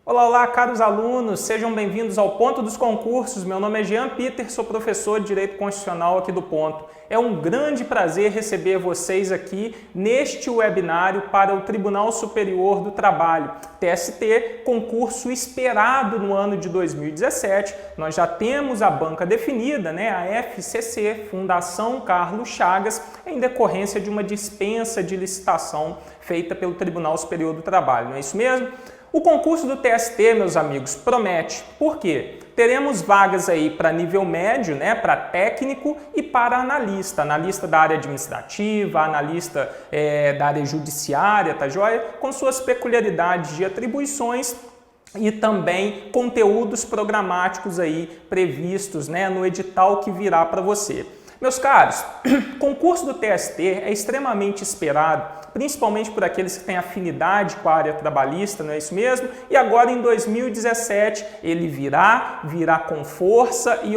Olá, olá, caros alunos, sejam bem-vindos ao Ponto dos Concursos. Meu nome é Jean Peter, sou professor de Direito Constitucional aqui do Ponto. É um grande prazer receber vocês aqui neste webinário para o Tribunal Superior do Trabalho, TST, concurso esperado no ano de 2017. Nós já temos a banca definida, né? A FCC, Fundação Carlos Chagas, em decorrência de uma dispensa de licitação feita pelo Tribunal Superior do Trabalho, não é isso mesmo? O concurso do TST, meus amigos, promete. Por quê? Teremos vagas aí para nível médio, né, para técnico e para analista. Analista da área administrativa, analista da área judiciária, tá joia? Com suas peculiaridades de atribuições e também conteúdos programáticos aí previstos, né, no edital que virá para você. Meus caros, o concurso do TST é extremamente esperado, principalmente por aqueles que têm afinidade com a área trabalhista, não é isso mesmo? E agora em 2017 ele virá com força e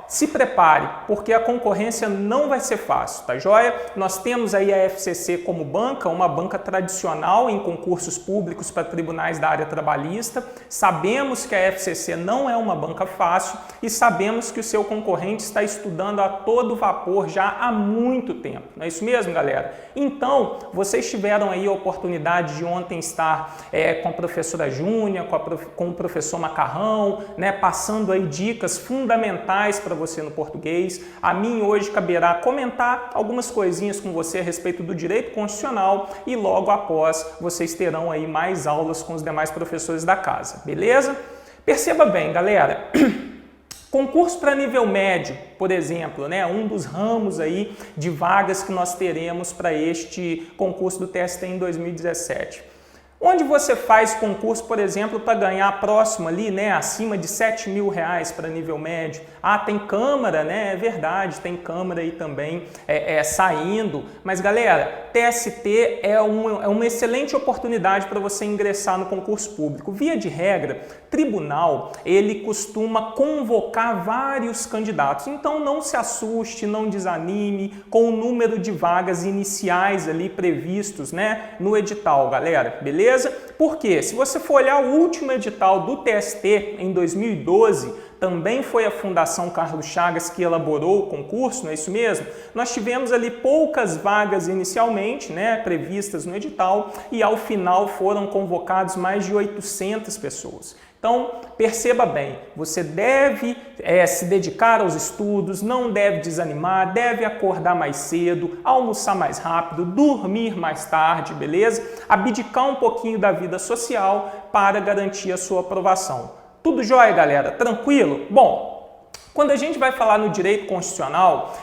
se prepare, porque a concorrência não vai ser fácil, tá joia? Nós temos aí a FCC como banca, uma banca tradicional em concursos públicos para tribunais da área trabalhista. Sabemos que a FCC não é uma banca fácil e sabemos que o seu concorrente está estudando a todo vapor já há muito tempo, não é isso mesmo, galera? Então, vocês tiveram aí a oportunidade de ontem estar com a professora Júnia, com o professor Macarrão, né, passando aí dicas fundamentais para você no português. A mim hoje caberá comentar algumas coisinhas com você a respeito do direito constitucional e logo após vocês terão aí mais aulas com os demais professores da casa, beleza? Perceba bem, galera, concurso para nível médio, por exemplo, né, um dos ramos aí de vagas que nós teremos para este concurso do TST em 2017. Onde você faz concurso, por exemplo, para ganhar próximo ali, né, acima de R$7.000 para nível médio. Ah, tem Câmara, né? É verdade, tem Câmara aí também saindo. Mas, galera, TST é uma excelente oportunidade para você ingressar no concurso público. Via de regra, tribunal, ele costuma convocar vários candidatos. Então, não se assuste, não desanime com o número de vagas iniciais ali previstos, né, no edital, galera, beleza? Porque se você for olhar o último edital do TST em 2012, também foi a Fundação Carlos Chagas que elaborou o concurso, não é isso mesmo? Nós tivemos ali poucas vagas inicialmente, né, previstas no edital e ao final foram convocados mais de 800 pessoas. Então, perceba bem, você deve se dedicar aos estudos, não deve desanimar, deve acordar mais cedo, almoçar mais rápido, dormir mais tarde, beleza? Abdicar um pouquinho da vida social para garantir a sua aprovação. Tudo jóia, galera? Tranquilo? Bom, quando a gente vai falar no direito constitucional,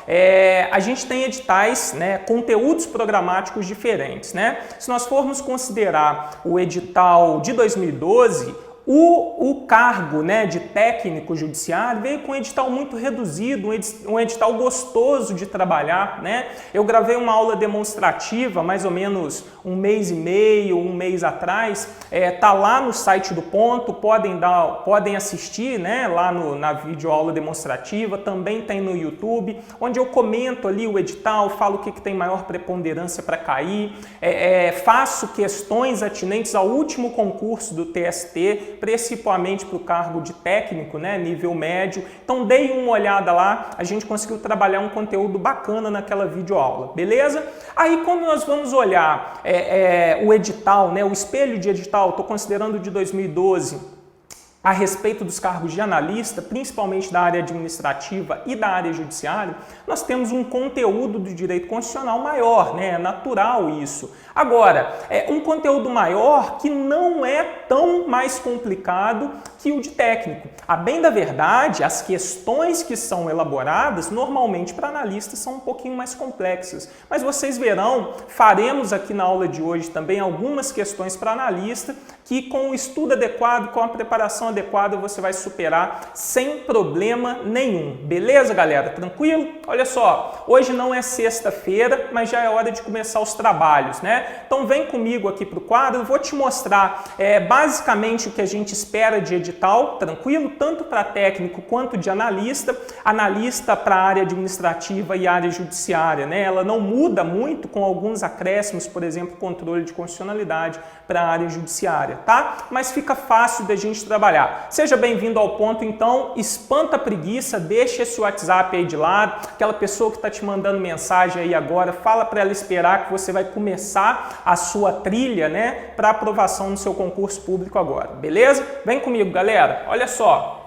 a gente tem editais, né, conteúdos programáticos diferentes, né? Se nós formos considerar o edital de 2012, o cargo, né, de técnico judiciário veio com um edital muito reduzido, um edital gostoso de trabalhar, né? Eu gravei uma aula demonstrativa, mais ou menos um mês e meio, um mês atrás, tá lá no site do Ponto, podem assistir, né, lá na videoaula demonstrativa, também tem no YouTube, onde eu comento ali o edital, falo o que tem maior preponderância para cair, faço questões atinentes ao último concurso do TST, principalmente para o cargo de técnico, né, nível médio. Então, dei uma olhada lá, a gente conseguiu trabalhar um conteúdo bacana naquela videoaula, beleza? Aí, quando nós vamos olhar o edital, né, o espelho de edital, estou considerando de 2012, a respeito dos cargos de analista, principalmente da área administrativa e da área judiciária, nós temos um conteúdo do direito constitucional maior, né? É natural isso. Agora, um conteúdo maior que não é tão mais complicado que o de técnico. A bem da verdade, as questões que são elaboradas, normalmente para analistas, são um pouquinho mais complexas. Mas vocês verão, faremos aqui na aula de hoje também algumas questões para analista que com o estudo adequado, com a preparação adequada você vai superar sem problema nenhum. Beleza, galera? Tranquilo? Olha só, hoje não é sexta-feira, mas já é hora de começar os trabalhos, né? Então vem comigo aqui para o quadro, eu vou te mostrar basicamente o que a gente espera de edital, tranquilo? Tanto para técnico quanto de analista. Analista para a área administrativa e área judiciária, né? Ela não muda muito, com alguns acréscimos, por exemplo, controle de constitucionalidade para a área judiciária, tá? Mas fica fácil da gente trabalhar. Seja bem-vindo ao ponto, então, espanta a preguiça, deixa esse WhatsApp aí de lado, aquela pessoa que está te mandando mensagem aí agora, fala para ela esperar que você vai começar a sua trilha, né, para aprovação no seu concurso público agora, beleza? Vem comigo, galera, olha só.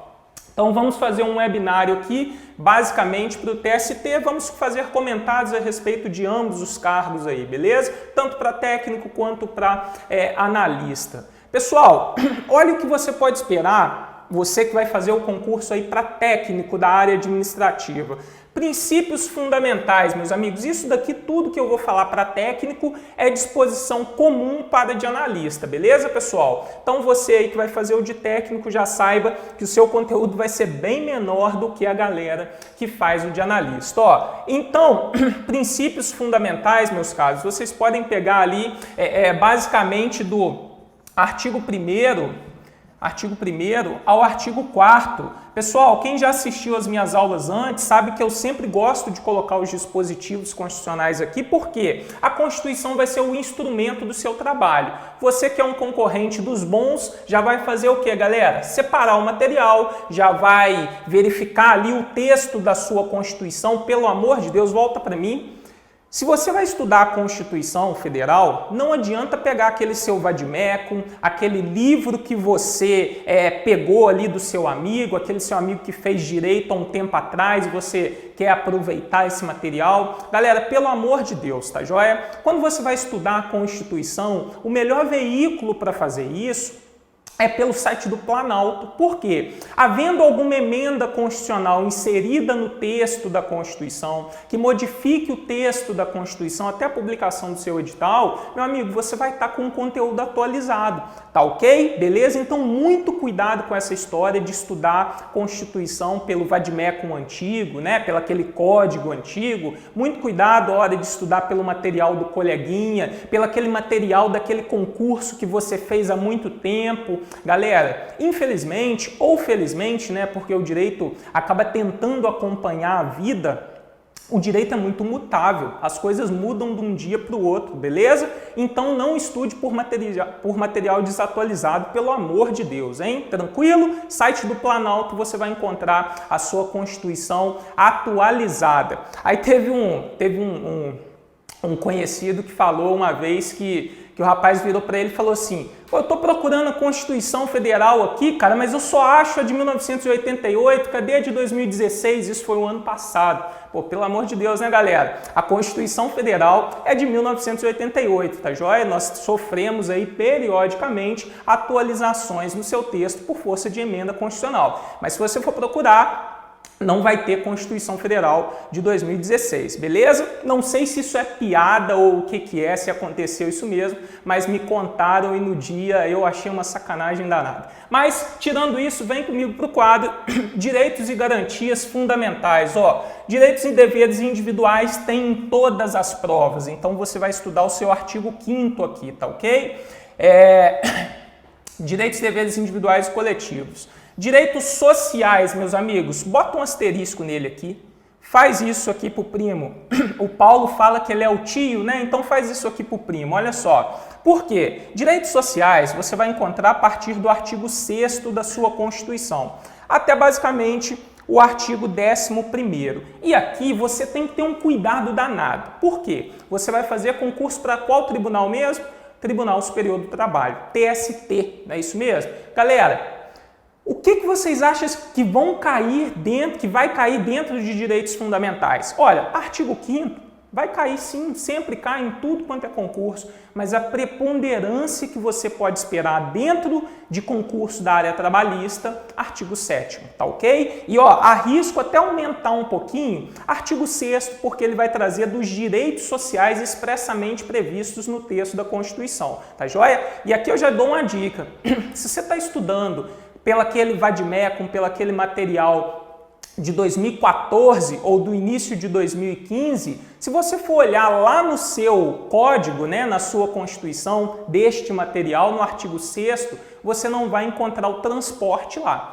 Então vamos fazer um webinário aqui, basicamente para o TST, vamos fazer comentários a respeito de ambos os cargos aí, beleza? Tanto para técnico quanto para analista. Pessoal, olha o que você pode esperar, você que vai fazer o concurso aí para técnico da área administrativa. Princípios fundamentais, meus amigos, isso daqui tudo que eu vou falar para técnico é disposição comum para de analista, beleza, pessoal? Então você aí que vai fazer o de técnico já saiba que o seu conteúdo vai ser bem menor do que a galera que faz o de analista. Ó, então, princípios fundamentais, meus caros, vocês podem pegar ali basicamente do artigo 1º ao artigo 4º. Pessoal, quem já assistiu às minhas aulas antes sabe que eu sempre gosto de colocar os dispositivos constitucionais aqui, porque a Constituição vai ser o instrumento do seu trabalho. Você que é um concorrente dos bons, já vai fazer o quê, galera? Separar o material, já vai verificar ali o texto da sua Constituição. Pelo amor de Deus, volta para mim. Se você vai estudar a Constituição Federal, não adianta pegar aquele seu vade-mecum, aquele livro que você pegou ali do seu amigo, aquele seu amigo que fez direito há um tempo atrás e você quer aproveitar esse material. Galera, pelo amor de Deus, tá joia? Quando você vai estudar a Constituição, o melhor veículo para fazer isso é pelo site do Planalto. Por quê? Havendo alguma emenda constitucional inserida no texto da Constituição, que modifique o texto da Constituição até a publicação do seu edital, meu amigo, você vai estar com o conteúdo atualizado. Tá ok? Beleza? Então, muito cuidado com essa história de estudar Constituição pelo vade-mecum antigo, né? Pelo aquele código antigo. Muito cuidado na hora de estudar pelo material do coleguinha, pelo aquele material daquele concurso que você fez há muito tempo. Galera, infelizmente ou felizmente, né, porque o direito acaba tentando acompanhar a vida, o direito é muito mutável, as coisas mudam de um dia para o outro, beleza? Então não estude por material desatualizado, pelo amor de Deus, hein? Tranquilo? Site do Planalto você vai encontrar a sua Constituição atualizada. Aí teve um conhecido que falou uma vez que o rapaz virou para ele e falou assim: eu estou procurando a Constituição Federal aqui, cara, mas eu só acho a de 1988, cadê a de 2016? Isso foi o ano passado. Pô, pelo amor de Deus, né, galera? A Constituição Federal é de 1988, tá joia? Nós sofremos aí periodicamente atualizações no seu texto por força de emenda constitucional. Mas se você for procurar, não vai ter Constituição Federal de 2016, beleza? Não sei se isso é piada ou o que é, se aconteceu isso mesmo, mas me contaram e no dia eu achei uma sacanagem danada. Mas, tirando isso, vem comigo para o quadro Direitos e Garantias Fundamentais. Ó, direitos e deveres individuais tem em todas as provas, então você vai estudar o seu artigo 5º aqui, tá ok? Direitos e deveres individuais e coletivos. Direitos sociais, meus amigos, bota um asterisco nele aqui, faz isso aqui pro primo. O Paulo fala que ele é o tio, né? Então faz isso aqui pro primo, olha só. Por quê? Direitos sociais você vai encontrar a partir do artigo 6º da sua Constituição, até basicamente o artigo 11º. E aqui você tem que ter um cuidado danado. Por quê? Você vai fazer concurso para qual tribunal mesmo? Tribunal Superior do Trabalho, TST, não é isso mesmo? Galera, o que vocês acham que vai cair dentro de direitos fundamentais? Olha, artigo 5º vai cair sim, sempre cai em tudo quanto é concurso, mas a preponderância que você pode esperar dentro de concurso da área trabalhista, artigo 7º, tá ok? E ó, arrisco até aumentar um pouquinho, artigo 6º, porque ele vai trazer dos direitos sociais expressamente previstos no texto da Constituição, tá joia? E aqui eu já dou uma dica, se você está estudando pelo aquele vade-mecum, pelo aquele material de 2014 ou do início de 2015, se você for olhar lá no seu código, né, na sua Constituição, deste material, no artigo 6º, você não vai encontrar o transporte lá.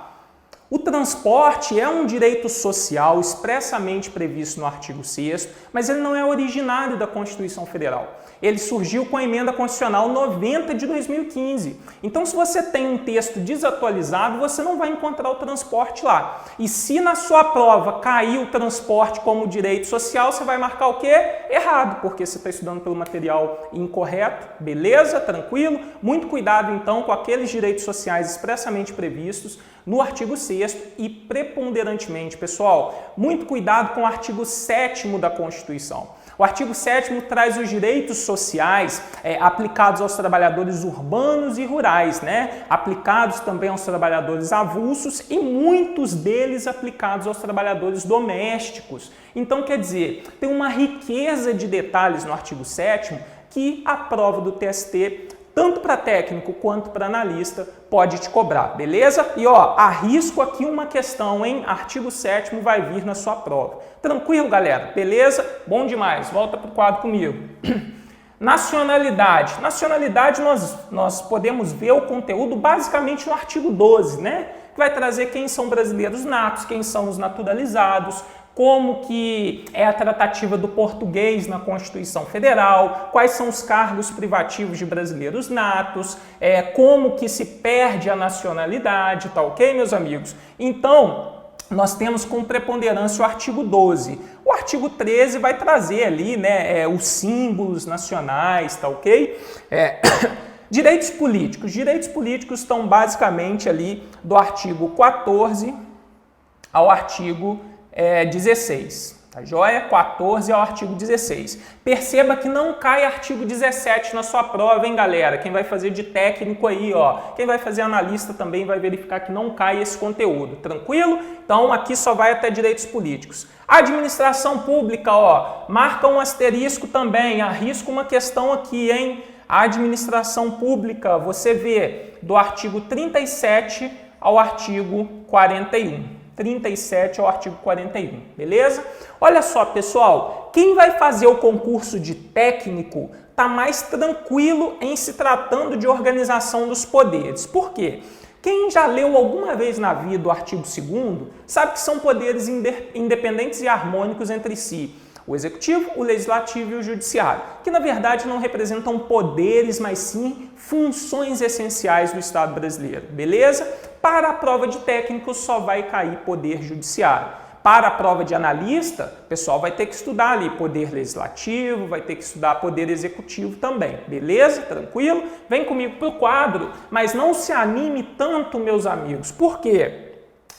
O transporte é um direito social expressamente previsto no artigo 6º, mas ele não é originário da Constituição Federal. Ele surgiu com a Emenda Constitucional 90 de 2015. Então, se você tem um texto desatualizado, você não vai encontrar o transporte lá. E se na sua prova cair o transporte como direito social, você vai marcar o quê? Errado, porque você está estudando pelo material incorreto. Beleza? Tranquilo? Muito cuidado, então, com aqueles direitos sociais expressamente previstos no artigo 6º e preponderantemente, pessoal, muito cuidado com o artigo 7º da Constituição. O artigo 7º traz os direitos sociais aplicados aos trabalhadores urbanos e rurais, né? Aplicados também aos trabalhadores avulsos e muitos deles aplicados aos trabalhadores domésticos. Então, quer dizer, tem uma riqueza de detalhes no artigo 7º que a prova do TST, tanto para técnico quanto para analista, pode te cobrar, beleza? E ó, arrisco aqui uma questão, hein? Artigo 7º vai vir na sua prova. Tranquilo, galera? Beleza? Bom demais. Volta para o quadro comigo. Nacionalidade. Nacionalidade nós podemos ver o conteúdo basicamente no artigo 12, né? Que vai trazer quem são brasileiros natos, quem são os naturalizados, como que é a tratativa do português na Constituição Federal, quais são os cargos privativos de brasileiros natos, como que se perde a nacionalidade, tá ok, meus amigos? Então, nós temos com preponderância o artigo 12. O artigo 13 vai trazer ali, né, os símbolos nacionais, tá ok? Direitos políticos. Direitos políticos estão basicamente ali do artigo 14 ao artigo 16, tá joia? 14 ao artigo 16. Perceba que não cai artigo 17 na sua prova, hein, galera? Quem vai fazer de técnico aí, ó, quem vai fazer analista também vai verificar que não cai esse conteúdo, tranquilo? Então, aqui só vai até direitos políticos. Administração pública, ó, marca um asterisco também, arrisco uma questão aqui, hein? A administração pública, você vê do artigo 37 ao artigo 41. 37 ao artigo 41, beleza? Olha só, pessoal, quem vai fazer o concurso de técnico está mais tranquilo em se tratando de organização dos poderes. Por quê? Quem já leu alguma vez na vida o artigo 2º sabe que são poderes independentes e harmônicos entre si. O executivo, o legislativo e o judiciário, que na verdade não representam poderes, mas sim funções essenciais do Estado brasileiro, beleza? Para a prova de técnico só vai cair poder judiciário. Para a prova de analista, o pessoal vai ter que estudar ali poder legislativo, vai ter que estudar poder executivo também, beleza? Tranquilo? Vem comigo para o quadro, mas não se anime tanto, meus amigos. Por quê?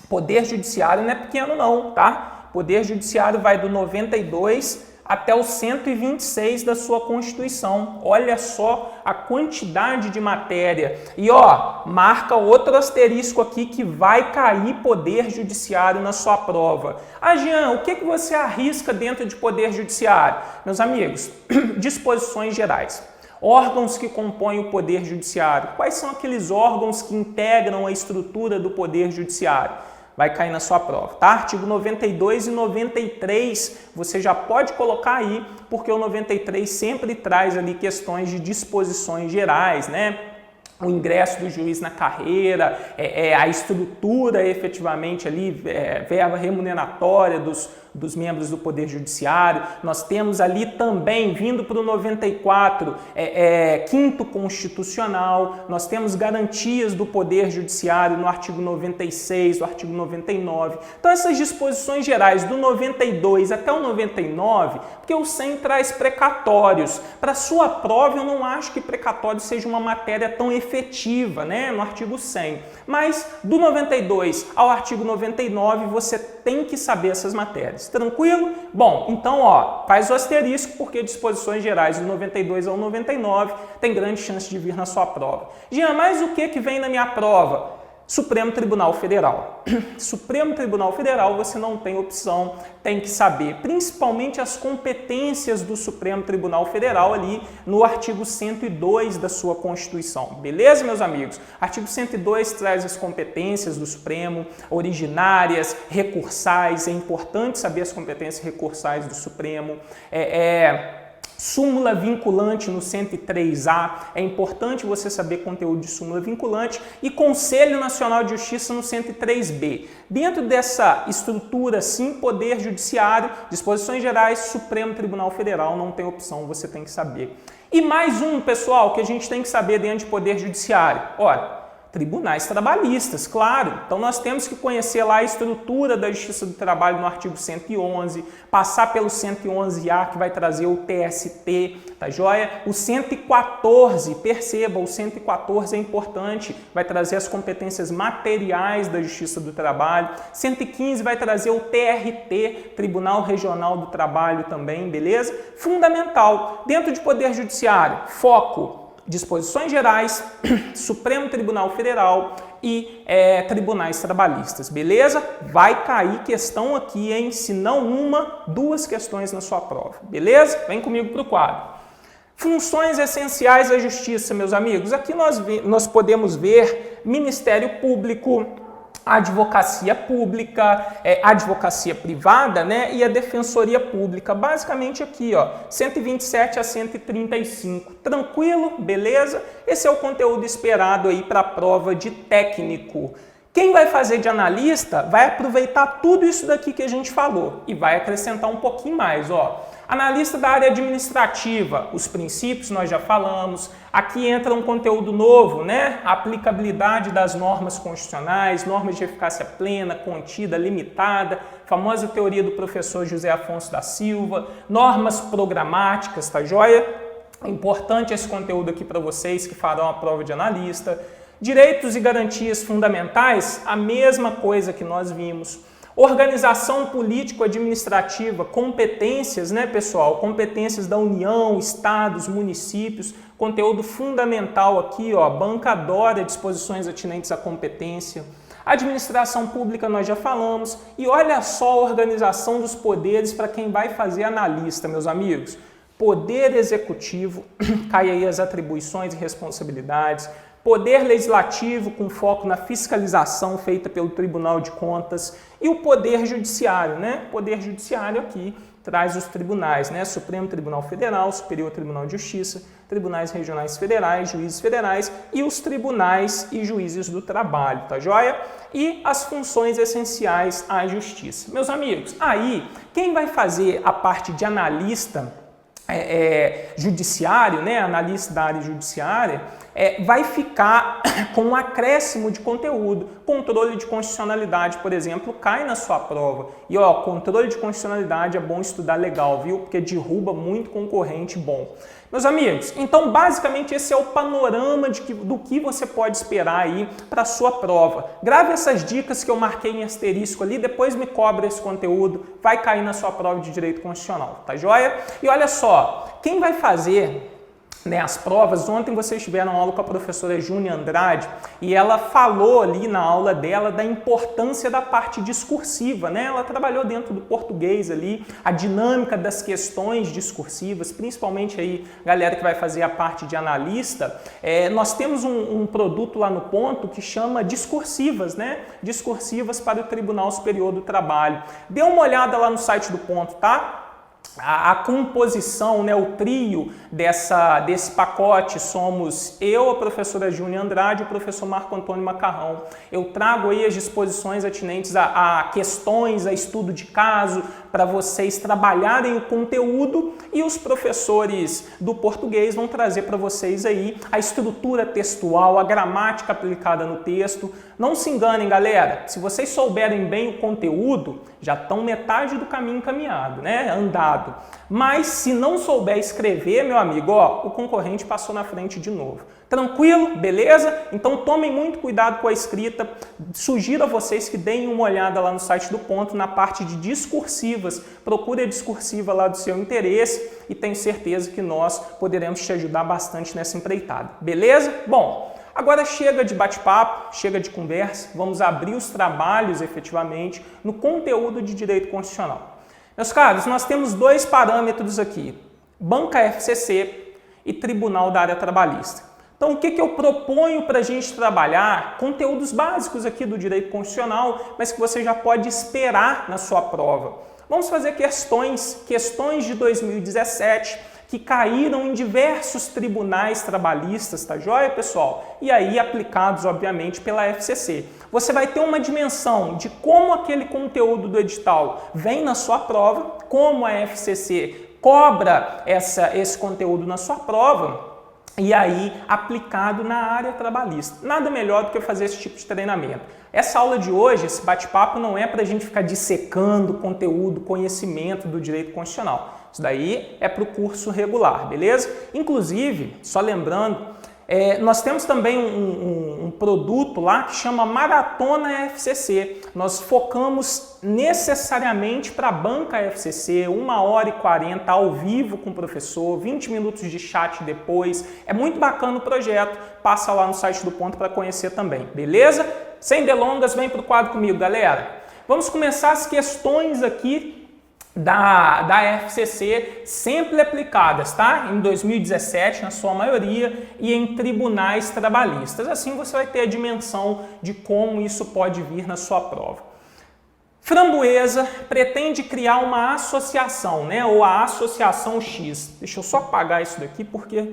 Poder judiciário não é pequeno não, tá? Poder judiciário vai do 92 até o 126 da sua Constituição. Olha só a quantidade de matéria. E ó, marca outro asterisco aqui que vai cair poder judiciário na sua prova. Ah, Jean, o que você arrisca dentro de poder judiciário? Meus amigos, disposições gerais. Órgãos que compõem o poder judiciário. Quais são aqueles órgãos que integram a estrutura do poder judiciário? Vai cair na sua prova, tá? Artigo 92 e 93 você já pode colocar aí, porque o 93 sempre traz ali questões de disposições gerais, né? O ingresso do juiz na carreira, a estrutura efetivamente ali, verba remuneratória dos membros do Poder Judiciário. Nós temos ali também, vindo para o 94, quinto constitucional, nós temos garantias do Poder Judiciário no artigo 96, no artigo 99. Então essas disposições gerais do 92 até o 99, porque o 100 traz precatórios. Para sua prova eu não acho que precatório seja uma matéria tão efetiva, né, no artigo 100. Mas do 92 ao artigo 99 você tem que saber essas matérias. Tranquilo? Bom, então ó, faz o asterisco porque disposições gerais do 92 ao 99 tem grande chance de vir na sua prova. Jean, mas o que vem na minha prova? Supremo Tribunal Federal. Supremo Tribunal Federal você não tem opção, tem que saber principalmente as competências do Supremo Tribunal Federal ali no artigo 102 da sua Constituição. Beleza, meus amigos? Artigo 102 traz as competências do Supremo, originárias, recursais, é importante saber as competências recursais do Supremo, súmula vinculante no 103A, é importante você saber conteúdo de súmula vinculante, e Conselho Nacional de Justiça no 103B. Dentro dessa estrutura, sim, Poder Judiciário, disposições gerais, Supremo Tribunal Federal, não tem opção, você tem que saber. E mais um, pessoal, que a gente tem que saber dentro de Poder Judiciário. Olha, tribunais trabalhistas, claro. Então nós temos que conhecer lá a estrutura da Justiça do Trabalho no artigo 111, passar pelo 111A, que vai trazer o TST, tá joia? O 114, perceba, o 114 é importante, vai trazer as competências materiais da Justiça do Trabalho. 115 vai trazer o TRT, Tribunal Regional do Trabalho também, beleza? Fundamental. Dentro de Poder Judiciário, foco: disposições gerais, Supremo Tribunal Federal e tribunais trabalhistas, beleza? Vai cair questão aqui, hein? Se não uma, duas questões na sua prova, beleza? Vem comigo para o quadro. Funções essenciais da Justiça, meus amigos. Aqui nós podemos ver Ministério Público, advocacia pública, advocacia privada, né, e a defensoria pública, basicamente aqui, ó, 127 a 135. Tranquilo? Beleza? Esse é o conteúdo esperado aí para a prova de técnico. Quem vai fazer de analista vai aproveitar tudo isso daqui que a gente falou e vai acrescentar um pouquinho mais, ó. Analista da área administrativa, os princípios nós já falamos. Aqui entra um conteúdo novo, né? A aplicabilidade das normas constitucionais, normas de eficácia plena, contida, limitada, famosa teoria do professor José Afonso da Silva, normas programáticas, tá joia? É importante esse conteúdo aqui para vocês que farão a prova de analista. Direitos e garantias fundamentais, a mesma coisa que nós vimos. Organização político-administrativa, competências, né, pessoal? Competências da União, estados, municípios, conteúdo fundamental aqui, ó, banca DORA, disposições atinentes à competência. Administração pública nós já falamos. E olha só a organização dos poderes para quem vai fazer analista, meus amigos. Poder executivo, cai aí as atribuições e responsabilidades. Poder legislativo, com foco na fiscalização feita pelo Tribunal de Contas, e o Poder Judiciário, né? Poder Judiciário aqui traz os tribunais, né? Supremo Tribunal Federal, Superior Tribunal de Justiça, Tribunais Regionais Federais, Juízes Federais e os tribunais e juízes do trabalho, tá joia? E as funções essenciais à Justiça. Meus amigos, aí, quem vai fazer a parte de analista judiciário, né, analista da área judiciária, vai ficar com um acréscimo de conteúdo. Controle de constitucionalidade, por exemplo, cai na sua prova. E ó, controle de constitucionalidade é bom estudar legal, viu? Porque derruba muito concorrente bom. Meus amigos, então basicamente esse é o panorama do que você pode esperar aí para a sua prova. Grave essas dicas que eu marquei em asterisco ali, depois me cobra esse conteúdo, vai cair na sua prova de Direito Constitucional, tá joia? E olha só, quem vai fazer, né, as provas, ontem vocês tiveram aula com a professora Júnia Andrade e ela falou ali na aula dela da importância da parte discursiva, né? Ela trabalhou dentro do português ali, a dinâmica das questões discursivas, principalmente aí, galera que vai fazer a parte de analista, nós temos um produto lá no Ponto que chama Discursivas, né? Discursivas para o Tribunal Superior do Trabalho. Dê uma olhada lá no site do Ponto, tá? A composição, né, o trio desse pacote somos eu, a professora Júnia Andrade e o professor Marco Antônio Macarrão. Eu trago aí as disposições atinentes a questões, a estudo de caso, para vocês trabalharem o conteúdo, e os professores do português vão trazer para vocês aí a estrutura textual, a gramática aplicada no texto. Não se enganem, galera, se vocês souberem bem o conteúdo, já estão metade do caminho caminhado, né? Andado. Mas se não souber escrever, meu amigo, ó, o concorrente passou na frente de novo. Tranquilo? Beleza? Então tomem muito cuidado com a escrita. Sugiro a vocês que deem uma olhada lá no site do Ponto, na parte de discursivas. Procure a discursiva lá do seu interesse e tenho certeza que nós poderemos te ajudar bastante nessa empreitada. Beleza? Bom, Agora chega de bate-papo, chega de conversa, vamos abrir os trabalhos efetivamente no conteúdo de direito constitucional. Meus caros, nós temos dois parâmetros aqui, banca FCC e tribunal da área trabalhista. Então, o que eu proponho para a gente trabalhar? Conteúdos básicos aqui do direito constitucional, mas que você já pode esperar na sua prova. Vamos fazer questões de 2017, que caíram em diversos tribunais trabalhistas, tá joia, pessoal? E aí aplicados, obviamente, pela FCC. Você vai ter uma dimensão de como aquele conteúdo do edital vem na sua prova, como a FCC cobra esse conteúdo na sua prova, e aí aplicado na área trabalhista. Nada melhor do que fazer esse tipo de treinamento. Essa aula de hoje, esse bate-papo, não é para a gente ficar dissecando conteúdo, conhecimento do direito constitucional. Isso daí é para o curso regular, beleza? Inclusive, só lembrando, nós temos também um produto lá que chama Maratona FCC. Nós focamos necessariamente para a banca FCC, 1h40 ao vivo com o professor, 20 minutos de chat depois. É muito bacana o projeto. Passa lá no site do Ponto para conhecer também, beleza? Sem delongas, vem para o quadro comigo, galera. Vamos começar as questões aqui da FCC, sempre aplicadas, tá? Em 2017, na sua maioria, e em tribunais trabalhistas. Assim você vai ter a dimensão de como isso pode vir na sua prova. Framboesa pretende criar uma associação, né? Ou a Associação X. Deixa eu só apagar isso daqui porque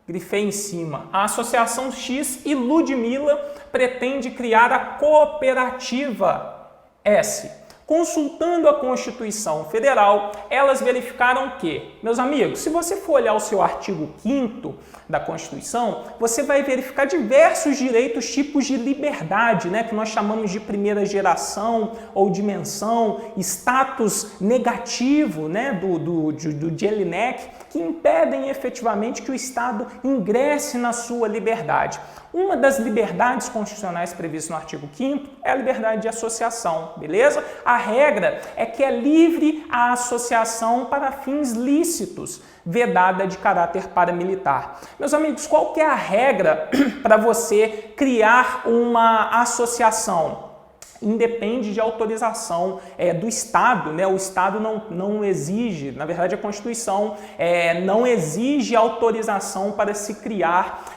grifei em cima. A Associação X e Ludmilla pretende criar a Cooperativa S. Consultando a Constituição Federal, elas verificaram que, meus amigos, se você for olhar o seu artigo 5º da Constituição, você vai verificar diversos direitos, tipos de liberdade, né, que nós chamamos de primeira geração ou dimensão, status negativo, né, do Jelinek, que impedem efetivamente que o Estado ingresse na sua liberdade. Uma das liberdades constitucionais previstas no artigo 5º é a liberdade de associação, beleza? A regra é que é livre a associação para fins lícitos, vedada de caráter paramilitar. Meus amigos, qual que é a regra para você criar uma associação? Independe de autorização do Estado, né? O Estado não exige, na verdade a Constituição não exige autorização para se criar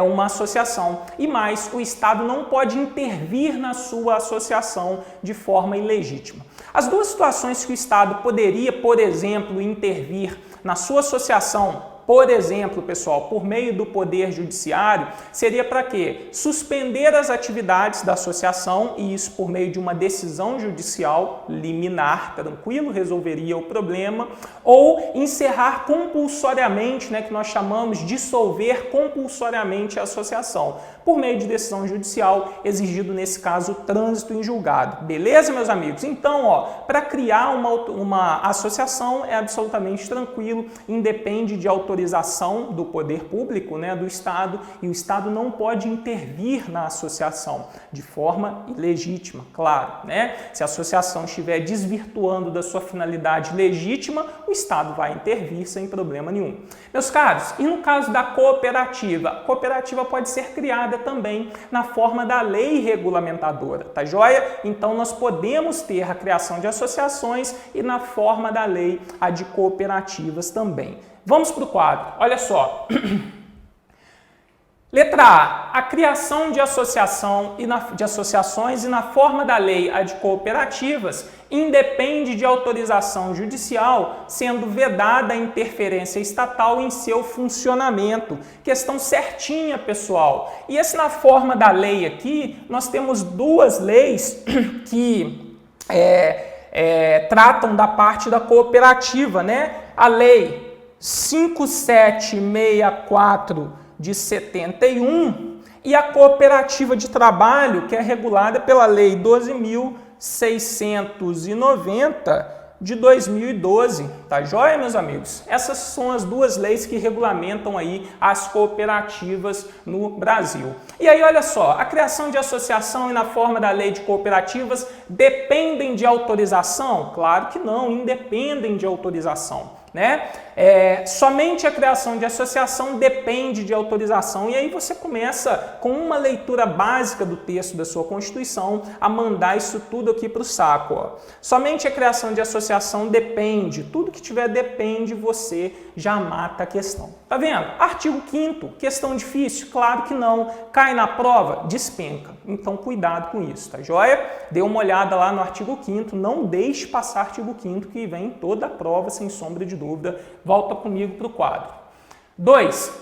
uma associação. E mais, o Estado não pode intervir na sua associação de forma ilegítima. As duas situações que o Estado poderia, por exemplo, intervir na sua associação, por exemplo, pessoal, por meio do Poder Judiciário, seria para quê? Suspender as atividades da associação, e isso por meio de uma decisão judicial liminar, tranquilo, resolveria o problema, ou encerrar compulsoriamente, né, que nós chamamos de dissolver compulsoriamente a associação, por meio de decisão judicial, exigido nesse caso trânsito em julgado. Beleza, meus amigos? Então, para criar uma associação é absolutamente tranquilo, independe de autorização do poder público, né, do Estado, e o Estado não pode intervir na associação de forma ilegítima, claro, né? Se a associação estiver desvirtuando da sua finalidade legítima, o Estado vai intervir sem problema nenhum. Meus caros, e no caso da cooperativa? A cooperativa pode ser criada também na forma da lei regulamentadora, tá joia? Então nós podemos ter a criação de associações e na forma da lei a de cooperativas também. Vamos para o quadro, olha só. Letra A, a criação de associações e na forma da lei a de cooperativas independe de autorização judicial, sendo vedada a interferência estatal em seu funcionamento. Questão certinha, pessoal. E esse na forma da lei aqui, nós temos duas leis que tratam da parte da cooperativa, né? A lei 5764 de 71 e a cooperativa de trabalho, que é regulada pela Lei 12.690 de 2012, tá joia, meus amigos? Essas são as duas leis que regulamentam aí as cooperativas no Brasil. E aí, olha só, a criação de associação e na forma da lei de cooperativas dependem de autorização? Claro que não, independem de autorização, né? Somente a criação de associação depende de autorização. E aí você começa com uma leitura básica do texto da sua Constituição a mandar isso tudo aqui para o saco. Ó. Somente a criação de associação depende. Tudo que tiver depende, você já mata a questão. Tá vendo? Artigo 5º, questão difícil? Claro que não. Cai na prova? Despenca. Então cuidado com isso, tá joia? Dê uma olhada lá no artigo 5º, não deixe passar artigo 5º que vem em toda a prova, sem sombra de dúvida. Volta comigo para o quadro. 2.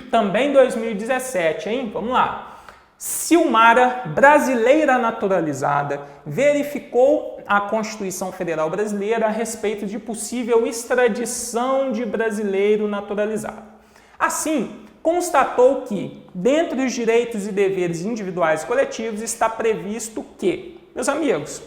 Também 2017, hein? Vamos lá. Silmara, brasileira naturalizada, verificou a Constituição Federal Brasileira a respeito de possível extradição de brasileiro naturalizado. Assim, constatou que, dentre os direitos e deveres individuais e coletivos, está previsto que, meus amigos,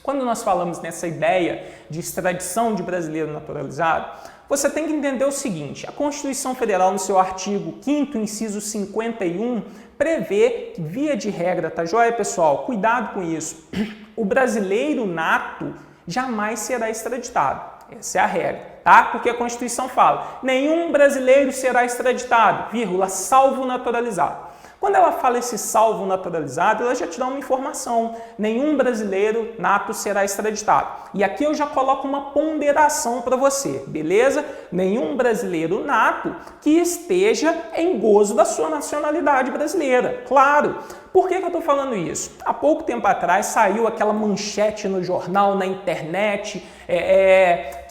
quando nós falamos nessa ideia de extradição de brasileiro naturalizado, você tem que entender o seguinte: a Constituição Federal, no seu artigo 5º, inciso 51, prevê, via de regra, tá joia, pessoal? Cuidado com isso. O brasileiro nato jamais será extraditado. Essa é a regra, tá? Porque a Constituição fala: nenhum brasileiro será extraditado, vírgula, salvo naturalizado. Quando ela fala esse salvo naturalizado, ela já te dá uma informação. Nenhum brasileiro nato será extraditado. E aqui eu já coloco uma ponderação para você, beleza? Nenhum brasileiro nato que esteja em gozo da sua nacionalidade brasileira. Claro. Por que eu estou falando isso? Há pouco tempo atrás saiu aquela manchete no jornal, na internet,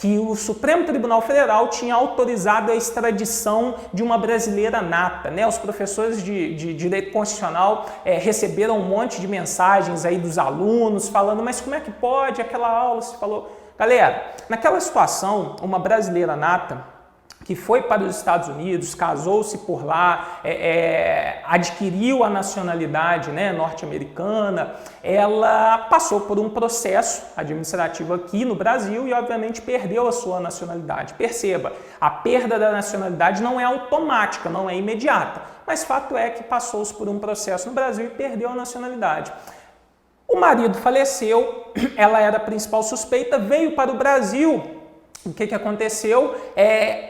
que o Supremo Tribunal Federal tinha autorizado a extradição de uma brasileira nata, né? Os professores de Direito Constitucional receberam um monte de mensagens aí dos alunos falando: mas como é que pode? Aquela aula se falou... Galera, naquela situação, uma brasileira nata que foi para os Estados Unidos, casou-se por lá, adquiriu a nacionalidade, né, norte-americana, ela passou por um processo administrativo aqui no Brasil e, obviamente, perdeu a sua nacionalidade. Perceba, a perda da nacionalidade não é automática, não é imediata, mas fato é que passou-se por um processo no Brasil e perdeu a nacionalidade. O marido faleceu, ela era a principal suspeita, veio para o Brasil. O que aconteceu?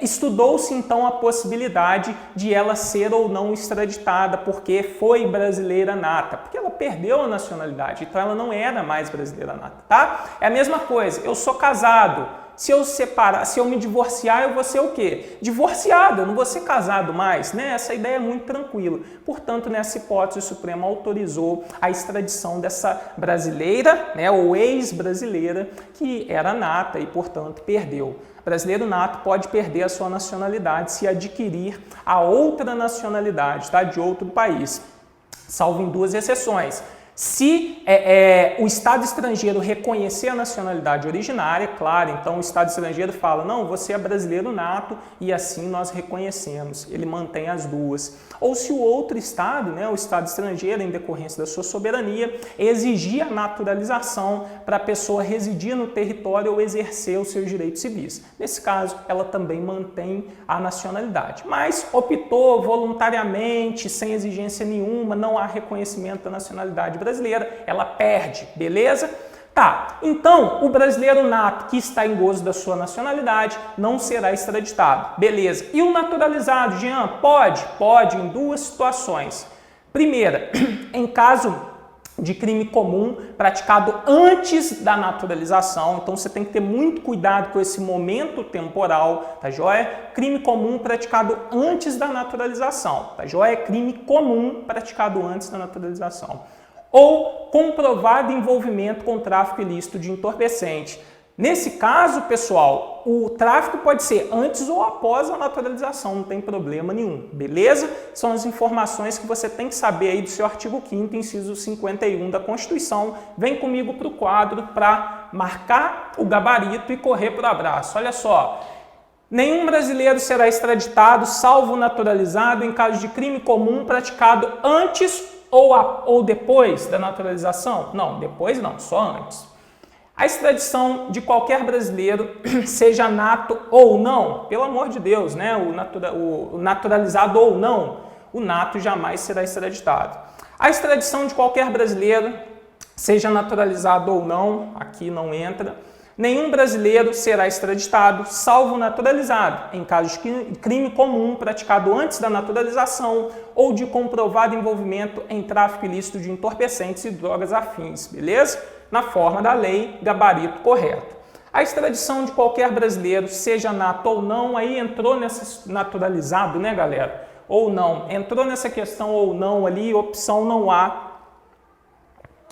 Estudou-se então a possibilidade de ela ser ou não extraditada, porque foi brasileira nata, porque ela perdeu a nacionalidade, então ela não era mais brasileira nata, tá? É a mesma coisa, eu sou casado, se eu separar, se eu me divorciar, eu vou ser o quê? Divorciado, eu não vou ser casado mais, né? Essa ideia é muito tranquila. Portanto, nessa hipótese, o Supremo autorizou a extradição dessa brasileira, né, ou ex-brasileira, que era nata e, portanto, perdeu. Brasileiro nato pode perder a sua nacionalidade se adquirir a outra nacionalidade, tá, de outro país, salvo em 2 exceções. Se o Estado estrangeiro reconhecer a nacionalidade originária, claro, então o Estado estrangeiro fala: não, você é brasileiro nato e assim nós reconhecemos. Ele mantém as 2. Ou se o outro Estado, né, o Estado estrangeiro, em decorrência da sua soberania, exigir a naturalização para a pessoa residir no território ou exercer os seus direitos civis. Nesse caso, ela também mantém a nacionalidade. Mas optou voluntariamente, sem exigência nenhuma, não há reconhecimento da nacionalidade brasileira, ela perde, beleza? Tá, então o brasileiro nato que está em gozo da sua nacionalidade não será extraditado, beleza. E o naturalizado, Jean, pode? Pode em 2 situações. Primeira, em caso de crime comum praticado antes da naturalização, então você tem que ter muito cuidado com esse momento temporal, tá joia? Crime comum praticado antes da naturalização, tá joia? Crime comum praticado antes da naturalização. Ou comprovado envolvimento com tráfico ilícito de entorpecente. Nesse caso, pessoal, o tráfico pode ser antes ou após a naturalização, não tem problema nenhum, beleza? São as informações que você tem que saber aí do seu artigo 5º, inciso 51 da Constituição. Vem comigo para o quadro para marcar o gabarito e correr para o abraço. Olha só, nenhum brasileiro será extraditado, salvo naturalizado, em caso de crime comum praticado antes ou depois da naturalização? Não, depois não, só antes. A extradição de qualquer brasileiro, seja nato ou não, pelo amor de Deus, né? O naturalizado ou não, o nato jamais será extraditado. A extradição de qualquer brasileiro, seja naturalizado ou não, aqui não entra, Nenhum brasileiro será extraditado, salvo naturalizado, em caso de crime comum praticado antes da naturalização ou de comprovado envolvimento em tráfico ilícito de entorpecentes e drogas afins, beleza? Na forma da lei, gabarito correto. A extradição de qualquer brasileiro, seja nato ou não, aí entrou nessa naturalizado, né, galera? Ou não, entrou nessa questão ou não ali, opção não há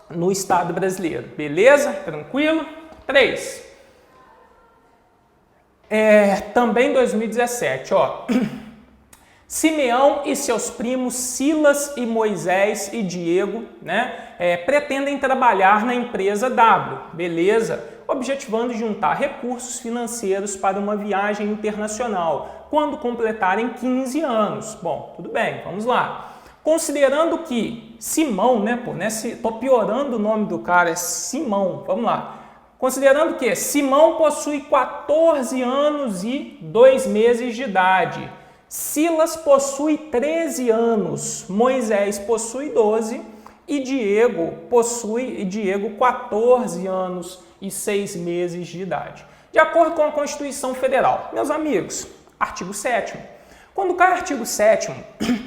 no Estado brasileiro, beleza? Tranquilo? 3. Também 2017, ó. Simeão e seus primos Silas e Moisés e Diego, né, pretendem trabalhar na empresa W, beleza? Objetivando juntar recursos financeiros para uma viagem internacional, quando completarem 15 anos. Bom, tudo bem, vamos lá. Considerando que Simão, né, tô piorando o nome do cara, é Simão, vamos lá. Considerando que Simão possui 14 anos e 2 meses de idade, Silas possui 13 anos, Moisés possui 12 e Diego 14 anos e 6 meses de idade. De acordo com a Constituição Federal, meus amigos, artigo 7º. Quando cai o artigo 7º,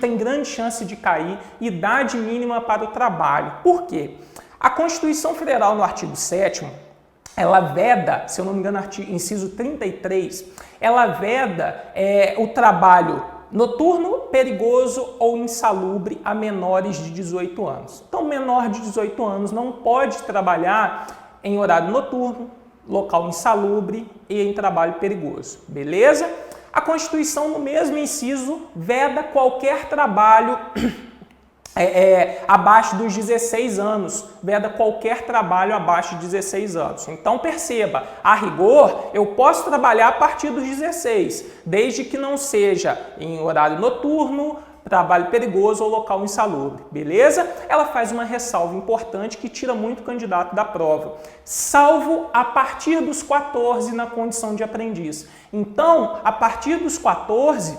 tem grande chance de cair idade mínima para o trabalho. Por quê? A Constituição Federal, no artigo 7º, ela veda, se eu não me engano, inciso 33, ela veda o trabalho noturno, perigoso ou insalubre a menores de 18 anos. Então, menor de 18 anos não pode trabalhar em horário noturno, local insalubre e em trabalho perigoso, beleza? A Constituição, no mesmo inciso, veda qualquer trabalho abaixo dos 16 anos, veda qualquer trabalho abaixo de 16 anos. Então perceba, a rigor, eu posso trabalhar a partir dos 16, desde que não seja em horário noturno, trabalho perigoso ou local insalubre, beleza? Ela faz uma ressalva importante que tira muito candidato da prova, salvo a partir dos 14 na condição de aprendiz. Então, a partir dos 14,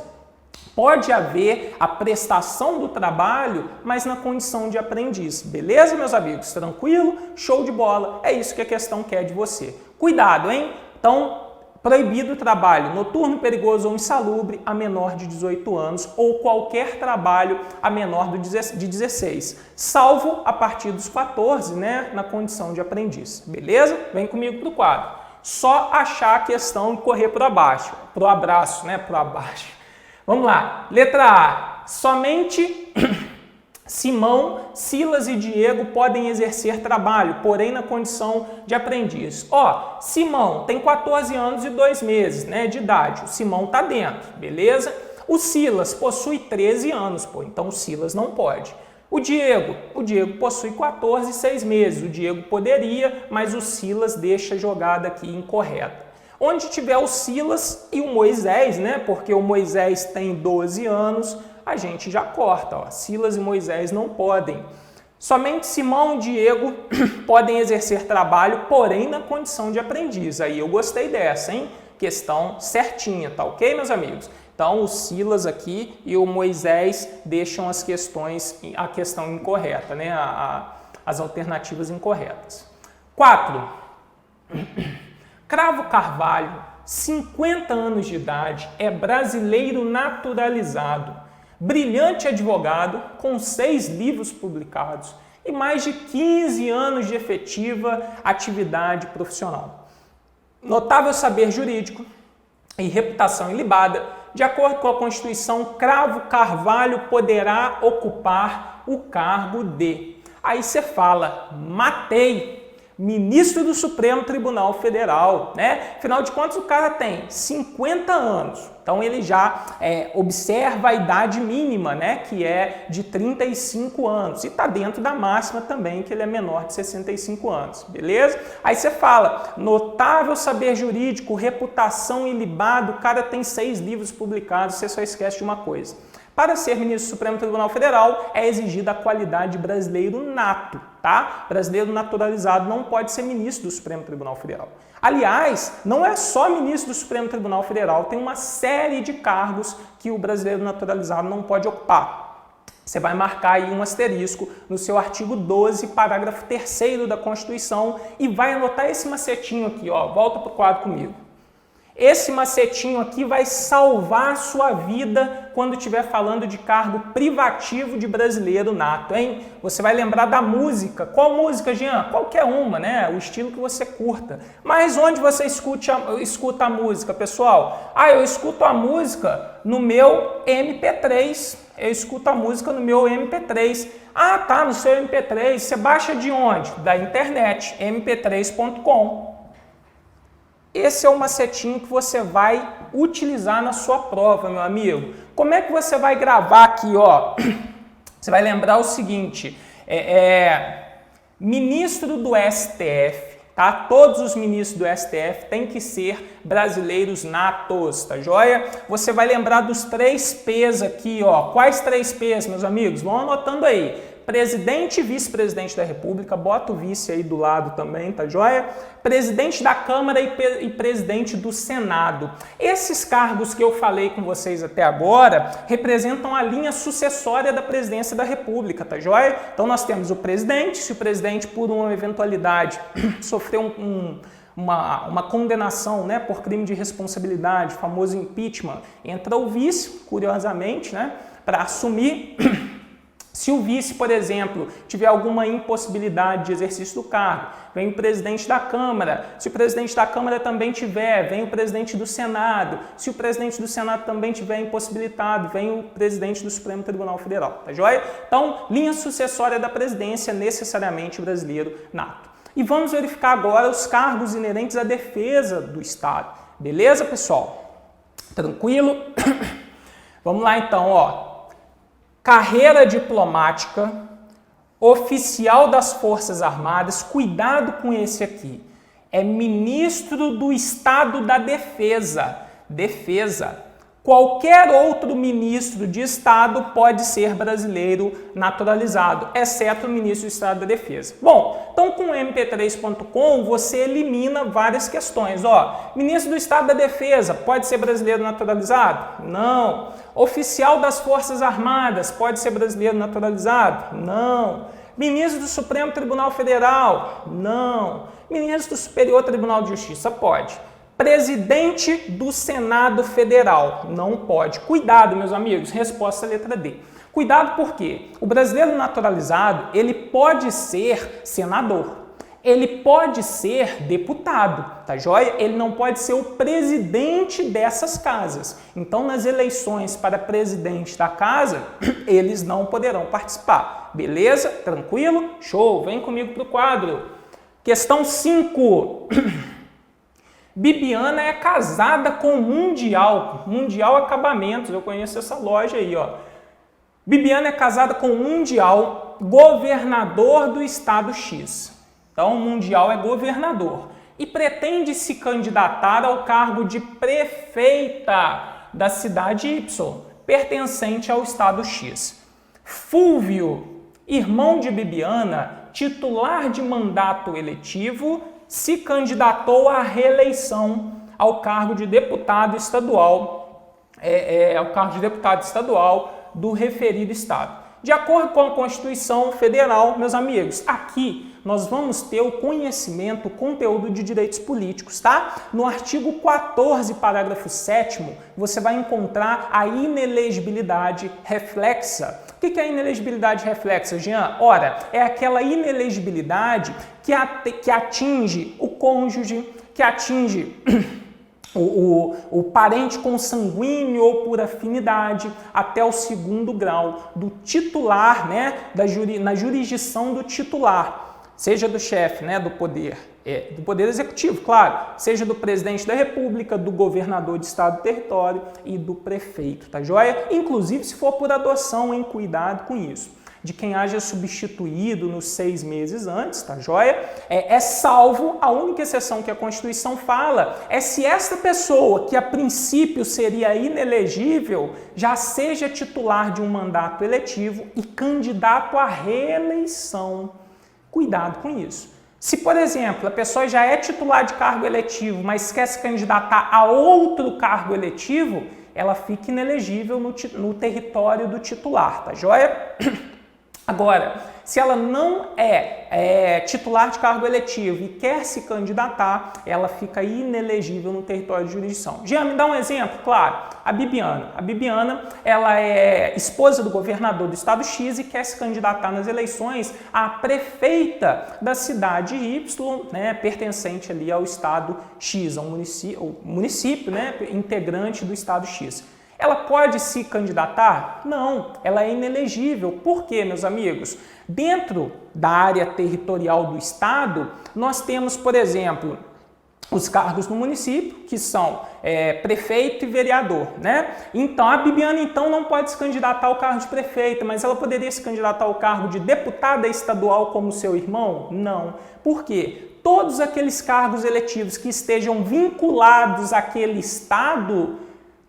pode haver a prestação do trabalho, mas na condição de aprendiz. Beleza, meus amigos? Tranquilo? Show de bola. É isso que a questão quer de você. Cuidado, hein? Então, proibido o trabalho noturno, perigoso ou insalubre a menor de 18 anos ou qualquer trabalho a menor de 16, salvo a partir dos 14, né, na condição de aprendiz. Beleza? Vem comigo para o quadro. Só achar a questão e correr para baixo, para o abraço, né, para baixo. Vamos lá. Letra A. Somente Simão, Silas e Diego podem exercer trabalho, porém na condição de aprendiz. Ó, Simão tem 14 anos e 2 meses, né, de idade. O Simão tá dentro, beleza? O Silas possui 13 anos, pô, então o Silas não pode. O Diego possui 14 e 6 meses. O Diego poderia, mas o Silas deixa a jogada aqui incorreta. Onde tiver o Silas e o Moisés, né? Porque o Moisés tem 12 anos, a gente já corta, ó. Silas e Moisés não podem. Somente Simão e Diego podem exercer trabalho, porém na condição de aprendiz. Aí eu gostei dessa, hein? Questão certinha, tá ok, meus amigos? Então, o Silas aqui e o Moisés deixam a questão incorreta, né? As alternativas incorretas. 4. Cravo Carvalho, 50 anos de idade, é brasileiro naturalizado, brilhante advogado com 6 livros publicados e mais de 15 anos de efetiva atividade profissional. Notável saber jurídico e reputação ilibada, de acordo com a Constituição, Cravo Carvalho poderá ocupar o cargo de... Aí você fala, matei! Ministro do Supremo Tribunal Federal, né? Afinal de contas, o cara tem 50 anos, então ele já observa a idade mínima, né? Que é de 35 anos, e está dentro da máxima também, que ele é menor de 65 anos, beleza? Aí você fala, notável saber jurídico, reputação ilibada, o cara tem 6 livros publicados, você só esquece de uma coisa. Para ser ministro do Supremo Tribunal Federal, é exigida a qualidade de brasileiro nato, tá? Brasileiro naturalizado não pode ser ministro do Supremo Tribunal Federal. Aliás, não é só ministro do Supremo Tribunal Federal, tem uma série de cargos que o brasileiro naturalizado não pode ocupar. você vai marcar aí um asterisco no seu artigo 12, parágrafo 3º da Constituição e vai anotar esse macetinho aqui, ó, volta para o quadro comigo. Esse macetinho aqui vai salvar a sua vida quando estiver falando de cargo privativo de brasileiro nato, hein? Você vai lembrar da música. Qual música, Jean? Qualquer uma, né? O estilo que você curta. Mas onde você escuta a música, pessoal? Ah, eu escuto a música no meu MP3. Eu escuto a música no meu MP3. Ah, tá, no seu MP3. Você baixa de onde? Da internet, mp3.com. Esse é o macetinho que você vai utilizar na sua prova, meu amigo. Como é que você vai gravar aqui, ó? Você vai lembrar o seguinte, ministro do STF, tá? Todos os ministros do STF têm que ser brasileiros natos, tá joia? Você vai lembrar dos 3 P's aqui, ó. Quais 3 P's, meus amigos? Vão anotando aí. Presidente e vice-presidente da República, bota o vice aí do lado também, tá joia? Presidente da Câmara e presidente do Senado. Esses cargos que eu falei com vocês até agora representam a linha sucessória da presidência da República, tá joia? Então nós temos o presidente, se o presidente por uma eventualidade sofreu uma condenação, né, por crime de responsabilidade, famoso impeachment, entra o vice, curiosamente, né, para assumir. Se o vice, por exemplo, tiver alguma impossibilidade de exercício do cargo, vem o presidente da Câmara. Se o presidente da Câmara também tiver, vem o presidente do Senado. Se o presidente do Senado também tiver impossibilitado, vem o presidente do Supremo Tribunal Federal. Tá joia? Então, linha sucessória da presidência, necessariamente brasileiro nato. E vamos verificar agora os cargos inerentes à defesa do Estado. Beleza, pessoal? Tranquilo? Vamos lá então, ó. Carreira diplomática, oficial das Forças Armadas, cuidado com esse aqui, é ministro do Estado da Defesa, Qualquer outro ministro de Estado pode ser brasileiro naturalizado, exceto o ministro do Estado da Defesa. Bom, então com o mp3.com você elimina várias questões. Ó, ministro do Estado da Defesa pode ser brasileiro naturalizado? Não. Oficial das Forças Armadas pode ser brasileiro naturalizado? Não. Ministro do Supremo Tribunal Federal? Não. Ministro do Superior Tribunal de Justiça? Pode. Presidente do Senado Federal? Não pode. Cuidado, meus amigos. Resposta letra D. Cuidado porque o brasileiro naturalizado, ele pode ser senador. Ele pode ser deputado, tá joia? Ele não pode ser o presidente dessas casas. Então, nas eleições para presidente da casa, eles não poderão participar. Beleza? Tranquilo? Show! Vem comigo para o quadro. Questão 5. Bibiana é casada com Mundial. Mundial Acabamentos. Eu conheço essa loja aí, ó. Bibiana é casada com Mundial, governador do estado X. Então, Mundial é governador e pretende se candidatar ao cargo de prefeita da cidade Y, pertencente ao estado X. Fúvio, irmão de Bibiana, titular de mandato eletivo, se candidatou à reeleição ao cargo de deputado estadual, do referido estado. De acordo com a Constituição Federal, meus amigos, aqui nós vamos ter o conhecimento, o conteúdo de direitos políticos, tá? No artigo 14, parágrafo 7º, você vai encontrar a inelegibilidade reflexa. O que é a inelegibilidade reflexa, Jean? Ora, é aquela inelegibilidade que atinge o cônjuge, que atinge o parente consanguíneo ou por afinidade até o 2º grau do titular, né, na jurisdição do titular, seja do chefe, né, do poder executivo, claro, seja do presidente da República, do governador de estado e território e do prefeito, tá joia? Inclusive se for por adoção, hein, cuidado com isso. De quem haja substituído nos 6 meses antes, tá joia? É salvo, a única exceção que a Constituição fala é se esta pessoa, que a princípio seria inelegível, já seja titular de um mandato eletivo e candidato à reeleição. Cuidado com isso. Se, por exemplo, a pessoa já é titular de cargo eletivo, mas quer se candidatar a outro cargo eletivo, ela fica inelegível no território do titular, tá joia? Agora, se ela não é titular de cargo eletivo e quer se candidatar, ela fica inelegível no território de jurisdição. Jean, me dá um exemplo? Claro, a Bibiana. A Bibiana, ela é esposa do governador do estado X e quer se candidatar nas eleições a prefeita da cidade Y, né, pertencente ali ao estado X, ao município, né, integrante do estado X. Ela pode se candidatar? Não, ela é inelegível. Por quê, meus amigos? Dentro da área territorial do estado, nós temos, por exemplo, os cargos no município, que são prefeito e vereador, né? Então, a Bibiana, então, não pode se candidatar ao cargo de prefeita, mas ela poderia se candidatar ao cargo de deputada estadual como seu irmão? Não. Por quê? Todos aqueles cargos eletivos que estejam vinculados àquele estado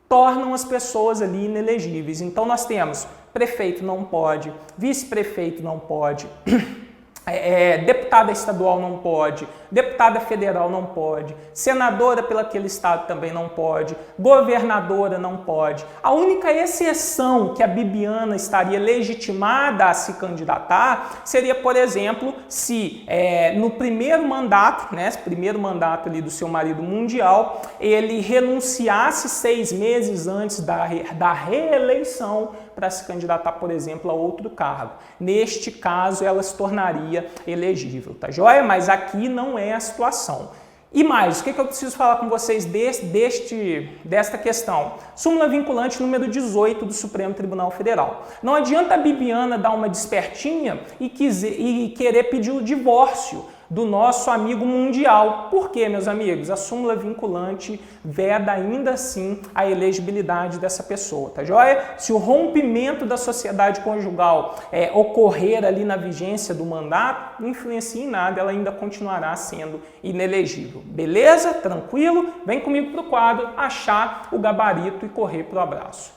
tornam as pessoas ali inelegíveis. Então nós temos prefeito não pode, vice-prefeito não pode, deputada estadual não pode, deputada federal não pode, senadora pelaquele estado também não pode, governadora não pode. A única exceção que a Bibiana estaria legitimada a se candidatar seria, por exemplo, se no primeiro mandato, né, primeiro mandato ali do seu marido mundial, ele renunciasse 6 meses antes da reeleição para se candidatar, por exemplo, a outro cargo. Neste caso, ela se tornaria elegível, tá joia? Mas aqui não é a situação. E mais, o que eu preciso falar com vocês desta questão? Súmula vinculante número 18 do Supremo Tribunal Federal. Não adianta a Bibiana dar uma despertinha e querer pedir o divórcio do nosso amigo mundial. Por quê, meus amigos? A súmula vinculante veda ainda assim a elegibilidade dessa pessoa, tá joia? Se o rompimento da sociedade conjugal ocorrer ali na vigência do mandato, não influencia em nada, ela ainda continuará sendo inelegível. Beleza? Tranquilo? Vem comigo para o quadro, achar o gabarito e correr para o abraço.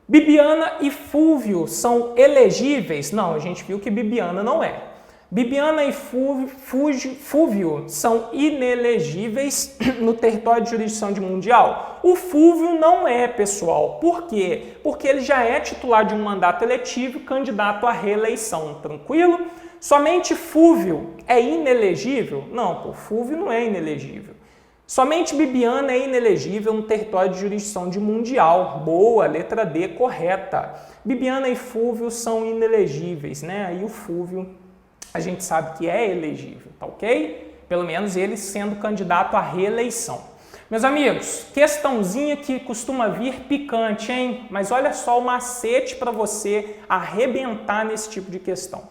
Bibiana e Fúvio são elegíveis? Não, a gente viu que Bibiana não é. Bibiana e Fúvio são inelegíveis no território de jurisdição de mundial? O Fúvio não é, pessoal. Por quê? Porque ele já é titular de um mandato eletivo e candidato à reeleição. Tranquilo? Somente Fúvio é inelegível? Não, Fúvio não é inelegível. Somente Bibiana é inelegível no território de jurisdição de mundial. Boa, letra D, correta. Bibiana e Fúvio são inelegíveis, né? Aí o Fúvio a gente sabe que é elegível, tá ok? Pelo menos ele sendo candidato à reeleição. Meus amigos, questãozinha que costuma vir picante, hein? Mas olha só o macete para você arrebentar nesse tipo de questão.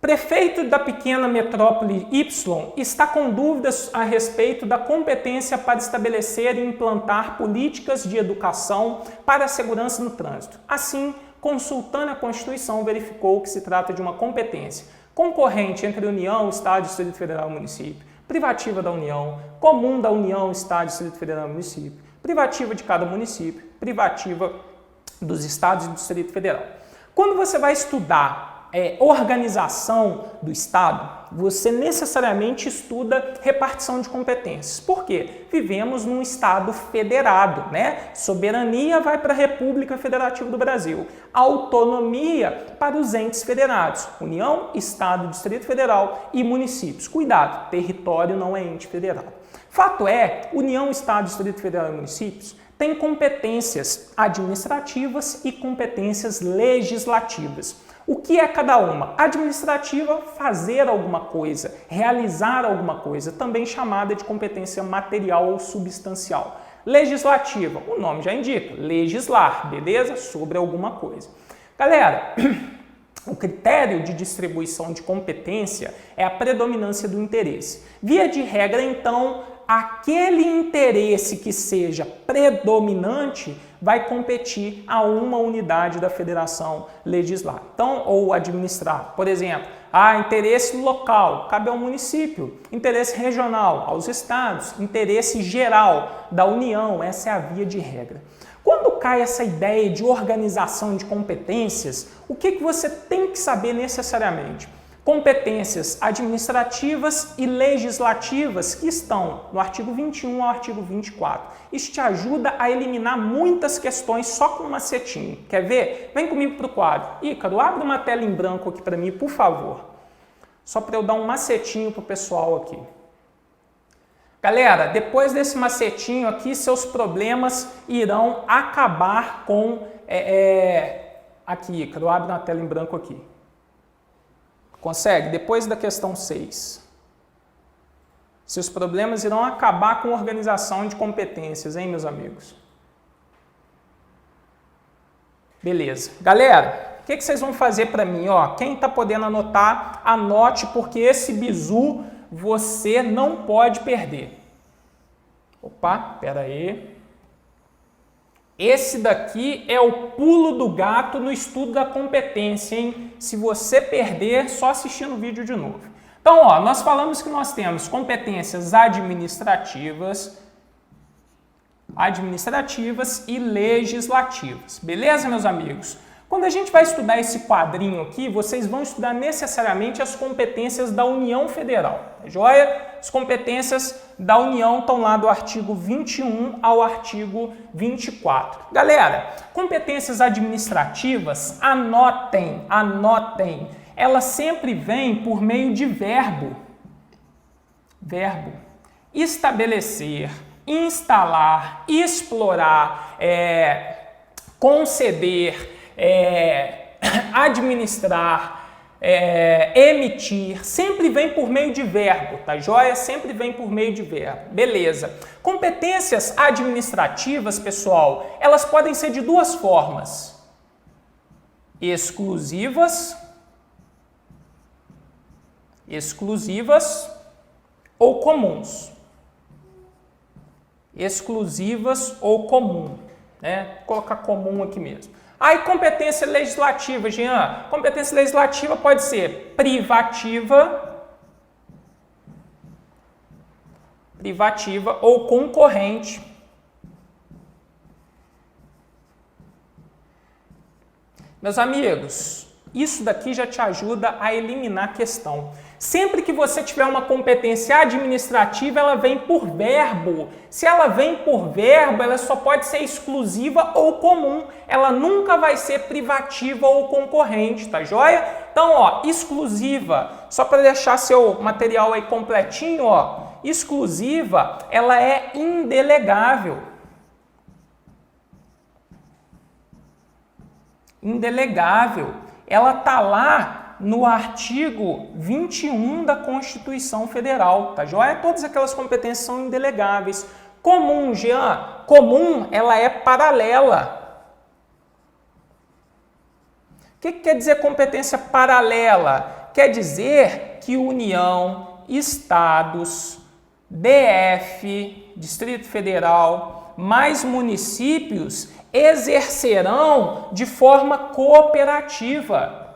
Prefeito da pequena metrópole Y está com dúvidas a respeito da competência para estabelecer e implantar políticas de educação para a segurança no trânsito. Assim, consultando a Constituição, verificou que se trata de uma competência concorrente entre União, Estado, Distrito Federal e Município, privativa da União, comum da União, Estado, Distrito Federal e Município, privativa de cada município, privativa dos Estados e do Distrito Federal. Quando você vai estudar organização do Estado, você necessariamente estuda repartição de competências. Por quê? Vivemos num Estado federado, né? Soberania vai para a República Federativa do Brasil. Autonomia para os entes federados. União, Estado, Distrito Federal e municípios. Cuidado, território não é ente federal. Fato é, União, Estado, Distrito Federal e municípios têm competências administrativas e competências legislativas. O que é cada uma? Administrativa, fazer alguma coisa, realizar alguma coisa, também chamada de competência material ou substancial. Legislativa, o nome já indica, legislar, beleza? Sobre alguma coisa. Galera, o critério de distribuição de competência é a predominância do interesse. Via de regra, então, aquele interesse que seja predominante vai competir a uma unidade da federação legislar. Então, ou administrar. Por exemplo, interesse local, cabe ao município. Interesse regional, aos estados. Interesse geral, da União. Essa é a via de regra. Quando cai essa ideia de organização de competências, o que você tem que saber necessariamente? Competências administrativas e legislativas que estão no artigo 21 ao artigo 24. Isso te ajuda a eliminar muitas questões só com um macetinho. Quer ver? Vem comigo para o quadro. Ícaro, abre uma tela em branco aqui para mim, por favor. Só para eu dar um macetinho para o pessoal aqui. Galera, depois desse macetinho aqui, seus problemas irão acabar com... Aqui, Ícaro, abre uma tela em branco aqui. Consegue? Depois da questão 6. Seus problemas irão acabar com organização de competências, hein, meus amigos? Beleza. Galera, o que vocês vão fazer para mim? Ó, quem está podendo anotar, anote, porque esse bizu você não pode perder. Opa, pera aí. Esse daqui é o pulo do gato no estudo da competência, hein? Se você perder, só assistindo o vídeo de novo. Então, ó, nós falamos que nós temos competências administrativas e legislativas. Beleza, meus amigos? Quando a gente vai estudar esse quadrinho aqui, vocês vão estudar necessariamente as competências da União Federal, tá joia? As competências da União estão lá do artigo 21 ao artigo 24. Galera, competências administrativas, anotem, elas sempre vêm por meio de verbo. Verbo. Estabelecer, instalar, explorar, conceder, administrar, emitir, sempre vem por meio de verbo, tá joia? Sempre vem por meio de verbo. Beleza. Competências administrativas, pessoal, elas podem ser de duas formas. Exclusivas ou comuns. Exclusivas ou comum, né? Vou colocar comum aqui mesmo. Aí, competência legislativa, Jean. Competência legislativa pode ser privativa ou concorrente. Meus amigos, isso daqui já te ajuda a eliminar a questão. Sempre que você tiver uma competência administrativa, ela vem por verbo. Se ela vem por verbo, ela só pode ser exclusiva ou comum. Ela nunca vai ser privativa ou concorrente, tá joia? Então, ó, exclusiva, só para deixar seu material aí completinho, ó, exclusiva, ela é indelegável. Indelegável. Ela tá lá no artigo 21 da Constituição Federal, tá joia? Todas aquelas competências são indelegáveis. Comum, Jean, comum, ela é paralela. O que quer dizer competência paralela? Quer dizer que União, Estados, DF, Distrito Federal, mais municípios exercerão de forma cooperativa.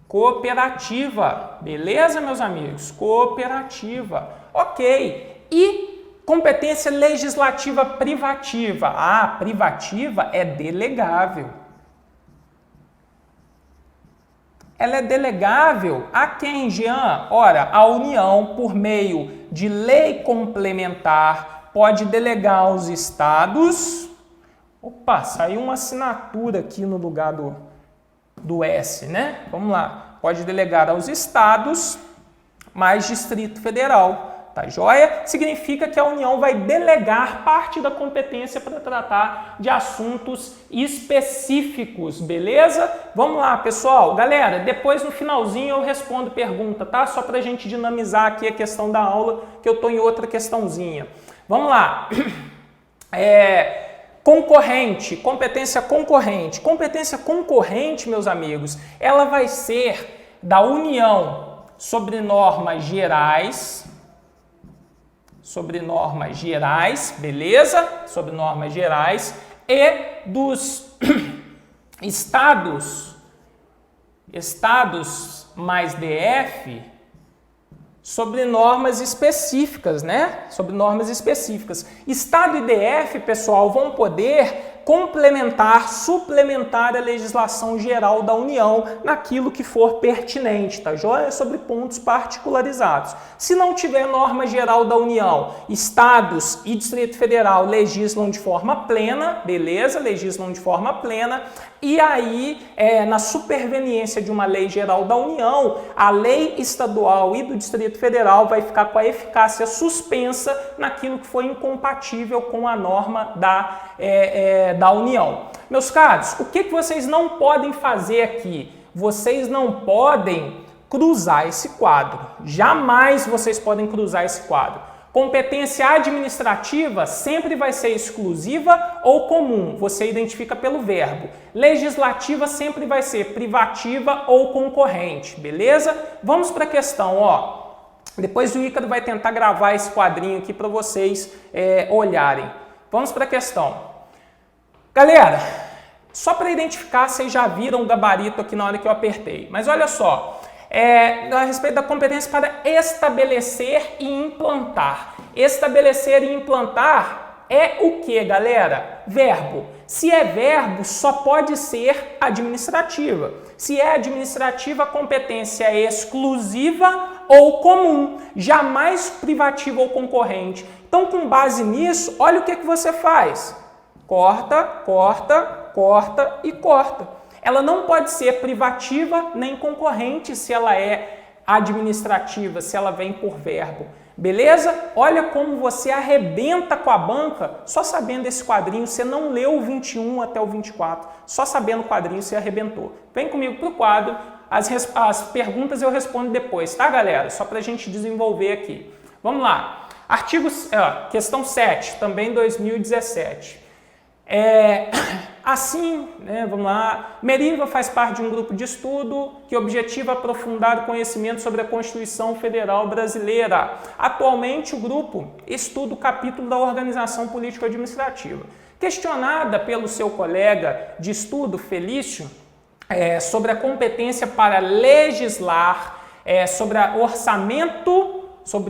Cooperativa, beleza, meus amigos? Cooperativa, ok. E competência legislativa privativa? Ah, privativa é delegável. Ela é delegável a quem, Jean? Ora, a União, por meio de lei complementar, pode delegar aos estados... Opa, saiu uma assinatura aqui no lugar do S, né? Vamos lá. Pode delegar aos estados mais Distrito Federal, tá joia? Significa que a União vai delegar parte da competência para tratar de assuntos específicos, beleza? Vamos lá, pessoal. Galera, depois no finalzinho eu respondo pergunta, tá? Só para a gente dinamizar aqui a questão da aula, que eu estou em outra questãozinha. Vamos lá. Concorrente, competência concorrente. Competência concorrente, meus amigos, ela vai ser da União sobre normas gerais, beleza? Sobre normas gerais e dos estados mais DF sobre normas específicas, né? Sobre normas específicas. Estado e DF, pessoal, vão poder complementar, suplementar a legislação geral da União naquilo que for pertinente, tá joia? Sobre pontos particularizados. Se não tiver norma geral da União, estados e Distrito Federal legislam de forma plena, beleza? Legislam de forma plena, e aí, na superveniência de uma lei geral da União, a lei estadual e do Distrito Federal vai ficar com a eficácia suspensa naquilo que foi incompatível com a norma da União. Meus caros, o que vocês não podem fazer aqui? Vocês não podem cruzar esse quadro. Jamais vocês podem cruzar esse quadro. Competência administrativa sempre vai ser exclusiva ou comum, você identifica pelo verbo. Legislativa sempre vai ser privativa ou concorrente, beleza? Vamos para a questão, ó. Depois o Ícaro vai tentar gravar esse quadrinho aqui para vocês olharem. Vamos para a questão. Galera, só para identificar, vocês já viram o gabarito aqui na hora que eu apertei, mas olha só. A respeito da competência para estabelecer e implantar. Estabelecer e implantar é o que, galera? Verbo. Se é verbo, só pode ser administrativa. Se é administrativa, a competência é exclusiva ou comum, jamais privativa ou concorrente. Então, com base nisso, olha o que você faz. Corta, corta, corta e corta. Ela não pode ser privativa nem concorrente se ela é administrativa, se ela vem por verbo. Beleza? Olha como você arrebenta com a banca só sabendo esse quadrinho. Você não leu o 21 até o 24. Só sabendo o quadrinho você arrebentou. Vem comigo para o quadro. As perguntas eu respondo depois, tá, galera? Só para a gente desenvolver aqui. Vamos lá. Questão 7, também 2017. Assim, né, vamos lá, Meriva faz parte de um grupo de estudo que objetiva aprofundar o conhecimento sobre a Constituição Federal Brasileira. Atualmente, o grupo estuda o capítulo da organização político-administrativa. Questionada pelo seu colega de estudo, Felício, sobre a competência para legislar sobre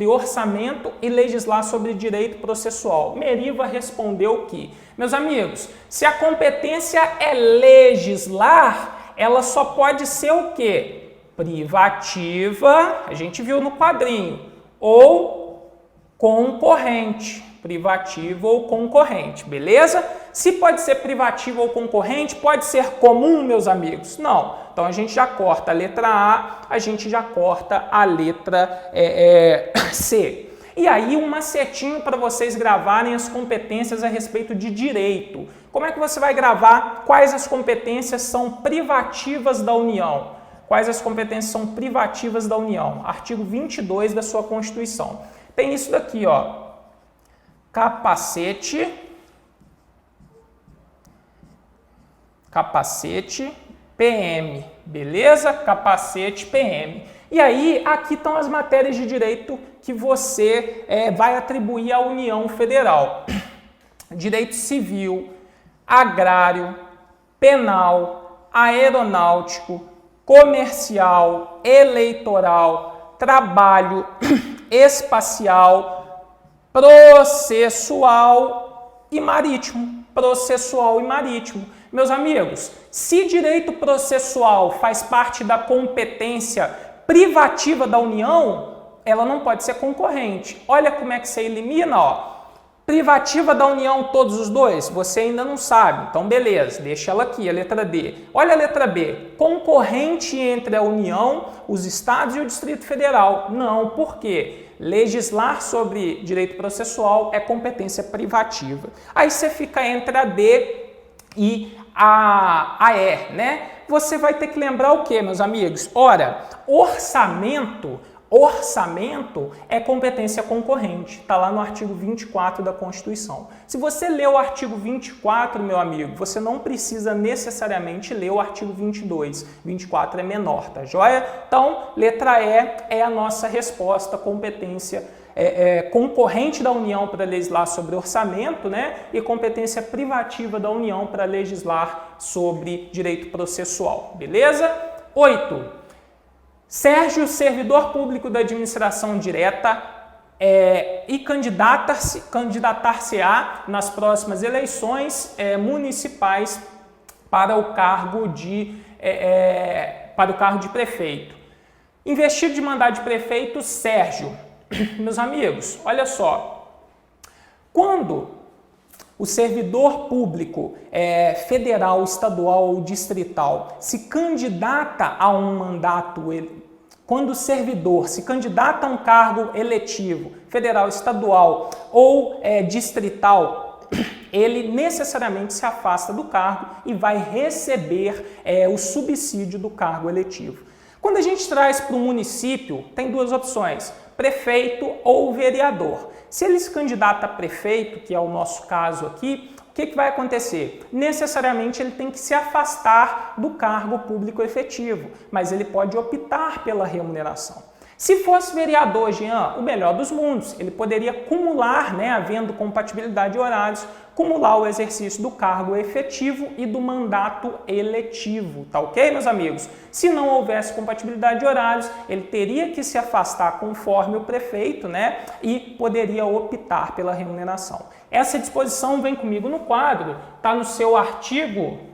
orçamento e legislar sobre direito processual. Meriva respondeu que, meus amigos, se a competência é legislar, ela só pode ser o quê? Privativa, a gente viu no quadrinho, ou concorrente. Privativa ou concorrente, beleza? Se pode ser privativa ou concorrente, pode ser comum, meus amigos? Não. Então a gente já corta a letra A, a gente já corta a letra C. E aí um macetinho para vocês gravarem as competências a respeito de direito. Como é que você vai gravar quais as competências são privativas da União? Quais as competências são privativas da União? Artigo 22 da sua Constituição. Tem isso daqui, ó. Capacete, PM, beleza? Capacete, PM. E aí, aqui estão as matérias de direito que você vai atribuir à União Federal. Direito civil, agrário, penal, aeronáutico, comercial, eleitoral, trabalho, espacial, processual e marítimo. Processual e marítimo. Meus amigos, se direito processual faz parte da competência privativa da União, ela não pode ser concorrente. Olha como é que você elimina, ó. Privativa da União, todos os dois? Você ainda não sabe. Então, beleza, deixa ela aqui, a letra D. Olha a letra B. Concorrente entre a União, os estados e o Distrito Federal. Não, por quê? Legislar sobre direito processual é competência privativa. Aí você fica entre a D e a E, né? Você vai ter que lembrar o quê, meus amigos? Ora, orçamento é competência concorrente, está lá no artigo 24 da Constituição. Se você ler o artigo 24, meu amigo, você não precisa necessariamente ler o artigo 22. 24 é menor, tá joia? Então, letra E é a nossa resposta, competência concorrente da União para legislar sobre orçamento, né? E competência privativa da União para legislar sobre direito processual, beleza? 8. Sérgio, servidor público da administração direta, e candidatar-se-á nas próximas eleições municipais para o cargo de prefeito. Investido de mandato de prefeito, Sérgio. Meus amigos, olha só. Quando o servidor público federal, estadual ou distrital se candidata a um mandato, quando o servidor se candidata a um cargo eletivo, federal, estadual ou distrital, ele necessariamente se afasta do cargo e vai receber o subsídio do cargo eletivo. Quando a gente traz para o município, tem duas opções, prefeito ou vereador. Se ele se candidata a prefeito, que é o nosso caso aqui, o que vai acontecer? Necessariamente ele tem que se afastar do cargo público efetivo, mas ele pode optar pela remuneração. Se fosse vereador, Jean, o melhor dos mundos, ele poderia cumular, havendo compatibilidade de horários, cumular o exercício do cargo efetivo e do mandato eletivo, tá ok, meus amigos? Se não houvesse compatibilidade de horários, ele teria que se afastar conforme o prefeito, e poderia optar pela remuneração. Essa disposição vem comigo no quadro, tá no seu artigo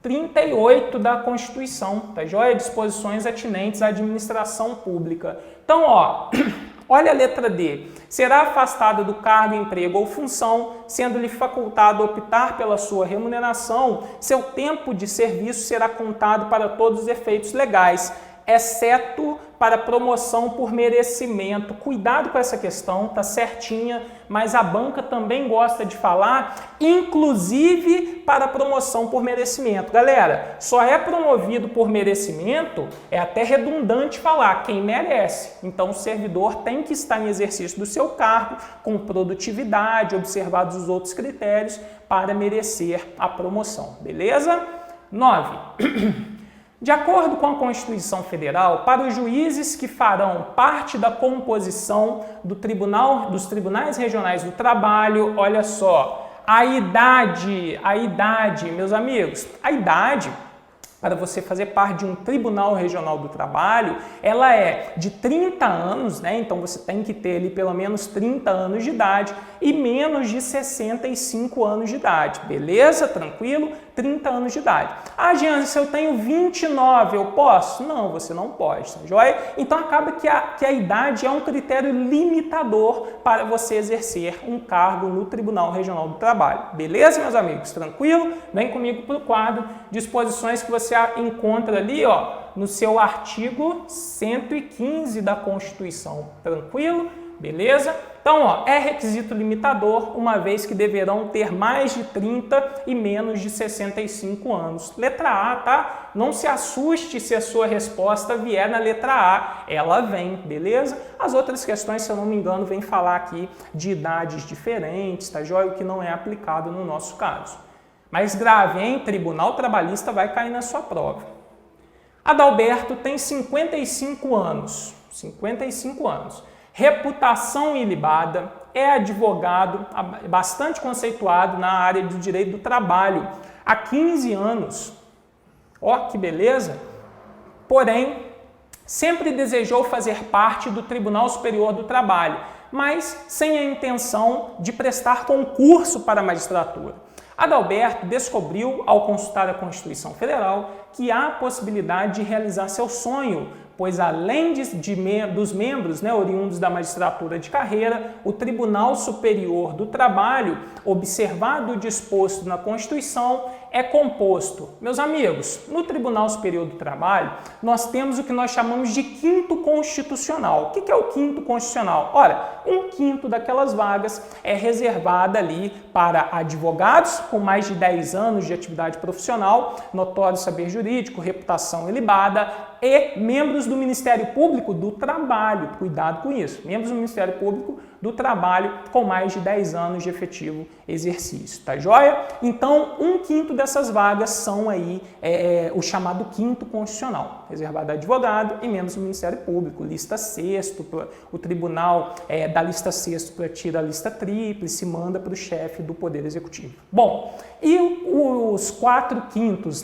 38 da Constituição, tá joia? Disposições atinentes à administração pública. Então, olha a letra D. Será afastado do cargo, emprego ou função, sendo-lhe facultado optar pela sua remuneração, seu tempo de serviço será contado para todos os efeitos legais, exceto para promoção por merecimento. Cuidado com essa questão, tá certinha, mas a banca também gosta de falar, inclusive para promoção por merecimento. Galera, só é promovido por merecimento, é até redundante falar, quem merece. Então o servidor tem que estar em exercício do seu cargo, com produtividade, observados os outros critérios, para merecer a promoção, beleza? 9. De acordo com a Constituição Federal, para os juízes que farão parte da composição dos tribunais regionais do trabalho, olha só, a idade, meus amigos, a idade para você fazer parte de um tribunal regional do trabalho, ela é de 30 anos, então você tem que ter ali pelo menos 30 anos de idade e menos de 65 anos de idade, beleza? Tranquilo? 30 anos de idade. Ah, Jean, se eu tenho 29, eu posso? Não, você não pode, tá joia? Então acaba que a idade é um critério limitador para você exercer um cargo no Tribunal Regional do Trabalho. Beleza, meus amigos? Tranquilo? Vem comigo para o quadro disposições que você encontra ali, no seu artigo 115 da Constituição. Tranquilo? Beleza? Então, é requisito limitador, uma vez que deverão ter mais de 30 e menos de 65 anos. Letra A, tá? Não se assuste se a sua resposta vier na letra A, ela vem, beleza? As outras questões, se eu não me engano, vêm falar aqui de idades diferentes, tá joia? O que não é aplicado no nosso caso. Mas grave, hein? Tribunal Trabalhista vai cair na sua prova. Adalberto tem 55 anos. 55 anos. Reputação ilibada, é advogado, bastante conceituado na área do direito do trabalho, há 15 anos. Ó, que beleza! Porém, sempre desejou fazer parte do Tribunal Superior do Trabalho, mas sem a intenção de prestar concurso para a magistratura. Adalberto descobriu, ao consultar a Constituição Federal, que há a possibilidade de realizar seu sonho, pois além dos membros oriundos da magistratura de carreira, o Tribunal Superior do Trabalho, observado o disposto na Constituição, é composto. Meus amigos, no Tribunal Superior do Trabalho, nós temos o que nós chamamos de quinto constitucional. O que é o quinto constitucional? Ora, 1/5 daquelas vagas é reservada ali para advogados com mais de 10 anos de atividade profissional, notório saber jurídico, reputação ilibada, e membros do Ministério Público do Trabalho. Cuidado com isso. Membros do Ministério Público do Trabalho com mais de 10 anos de efetivo exercício. Tá joia? Então, 1/5 dessas vagas são aí o chamado quinto constitucional, reservado a advogado e membros do Ministério Público. Lista sexto, o tribunal da lista sexto tira a lista tríplice, manda para o chefe do Poder Executivo. Bom, e os 4/5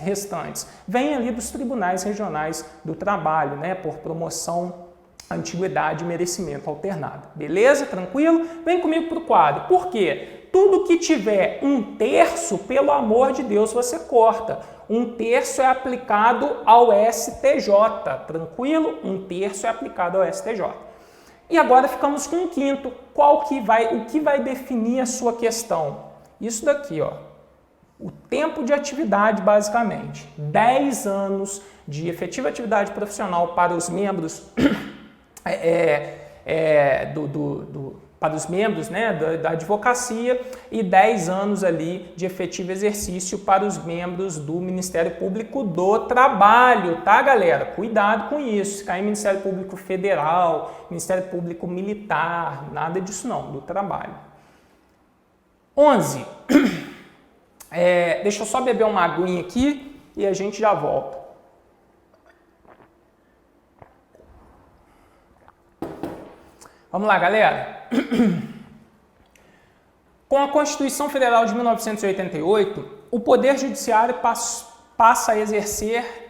restantes vêm ali dos tribunais regionais do trabalho, por promoção antiguidade e merecimento alternado. Beleza? Tranquilo? Vem comigo para o quadro. Por quê? Tudo que tiver 1/3, pelo amor de Deus, você corta. 1/3 é aplicado ao STJ. Tranquilo? 1/3 é aplicado ao STJ. E agora ficamos com 1/5. O que vai definir a sua questão? Isso daqui, ó. O tempo de atividade, basicamente. 10 anos de efetiva atividade profissional para os membros para os membros, né, da advocacia, e 10 anos ali de efetivo exercício para os membros do Ministério Público do Trabalho, tá, galera? Cuidado com isso, se cair Ministério Público Federal, Ministério Público Militar, nada disso não, do trabalho. 11. Deixa eu só beber uma aguinha aqui e a gente já volta. Vamos lá, galera. Com a Constituição Federal de 1988, o Poder Judiciário passa a exercer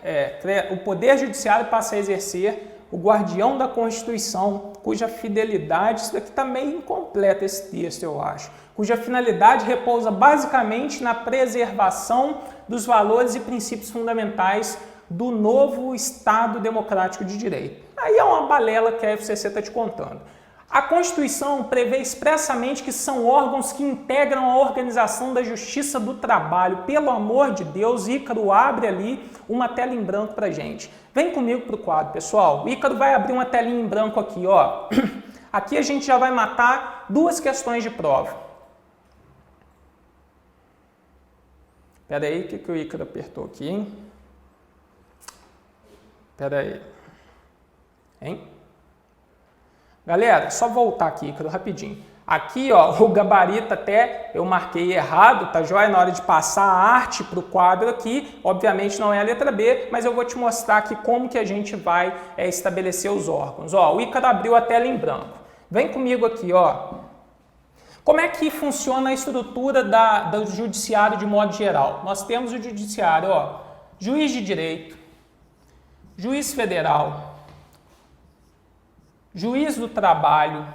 o guardião da Constituição, cuja fidelidade, isso daqui está meio incompleto esse texto, eu acho, cuja finalidade repousa basicamente na preservação dos valores e princípios fundamentais do novo Estado Democrático de Direito. Aí é uma balela que a FCC está te contando. A Constituição prevê expressamente que são órgãos que integram a organização da Justiça do Trabalho. Pelo amor de Deus, Ícaro abre ali uma tela em branco para gente. Vem comigo para o quadro, pessoal. O Ícaro vai abrir uma telinha em branco aqui, ó. Aqui a gente já vai matar 2 questões de prova. Espera aí, o que o Ícaro apertou aqui, hein? Espera aí. Hein? Galera, só voltar aqui, Ícaro, rapidinho. Aqui, ó, o gabarito até eu marquei errado, tá joia? Na hora de passar a arte para o quadro aqui, obviamente não é a letra B, mas eu vou te mostrar aqui como que a gente vai estabelecer os órgãos. Ó, o Ícaro abriu a tela em branco. Vem comigo aqui, ó. Como é que funciona a estrutura do judiciário de modo geral? Nós temos o judiciário, ó, juiz de direito, juiz federal, juiz do trabalho,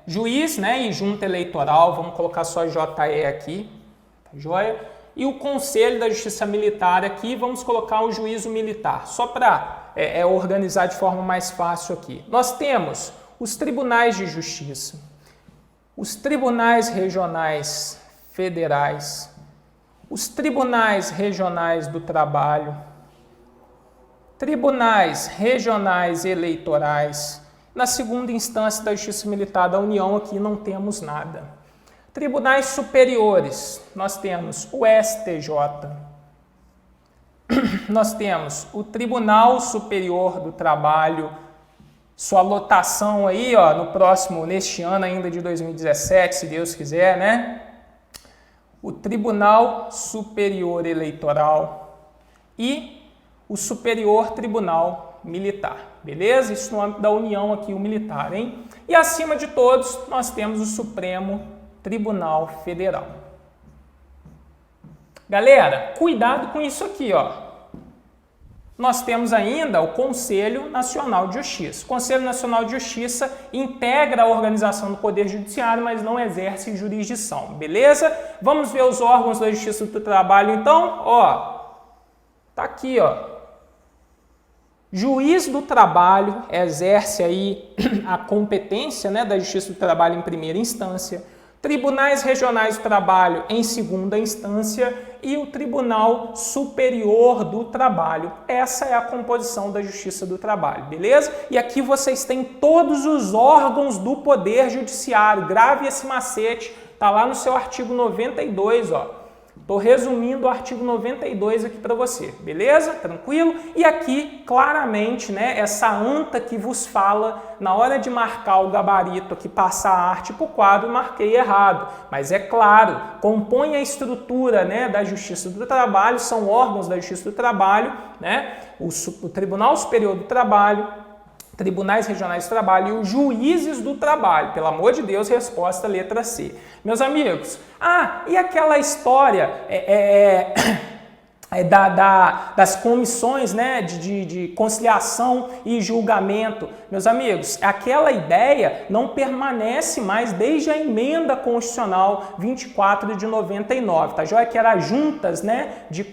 juiz, né, e junta eleitoral, vamos colocar só JE aqui, tá joia? E o Conselho da Justiça Militar aqui, vamos colocar o juízo militar, só para organizar de forma mais fácil aqui. Nós temos os tribunais de justiça, os tribunais regionais federais, os tribunais regionais do trabalho, tribunais regionais eleitorais. Na segunda instância da Justiça Militar da União, aqui não temos nada. Tribunais superiores, nós temos o STJ, nós temos o Tribunal Superior do Trabalho, sua lotação aí, ó, neste ano ainda de 2017, se Deus quiser, né? O Tribunal Superior Eleitoral e o Superior Tribunal Militar, beleza? Isso no âmbito da União aqui, o militar, hein? E acima de todos, nós temos o Supremo Tribunal Federal. Galera, cuidado com isso aqui, ó. Nós temos ainda o Conselho Nacional de Justiça. O Conselho Nacional de Justiça integra a organização do Poder Judiciário, mas não exerce jurisdição, beleza? Vamos ver os órgãos da Justiça do Trabalho, então? Ó, tá aqui, ó. Juiz do Trabalho exerce aí a competência, né, da Justiça do Trabalho em primeira instância, Tribunais Regionais do Trabalho em segunda instância e o Tribunal Superior do Trabalho. Essa é a composição da Justiça do Trabalho, beleza? E aqui vocês têm todos os órgãos do Poder Judiciário. Grave esse macete, tá lá no seu artigo 92, ó. Estou resumindo o artigo 92 aqui para você, beleza? Tranquilo? E aqui, claramente, né, essa anta que vos fala, na hora de marcar o gabarito aqui, passar a arte para o quadro, marquei errado. Mas é claro, compõe a estrutura, né, da Justiça do Trabalho, são órgãos da Justiça do Trabalho, né, o Tribunal Superior do Trabalho, Tribunais Regionais do Trabalho e os Juízes do Trabalho. Pelo amor de Deus, resposta letra C. Meus amigos, e aquela história das comissões, né, de conciliação e julgamento. Meus amigos, aquela ideia não permanece mais desde a emenda constitucional 24 de 99, tá joia? Que era juntas, né, de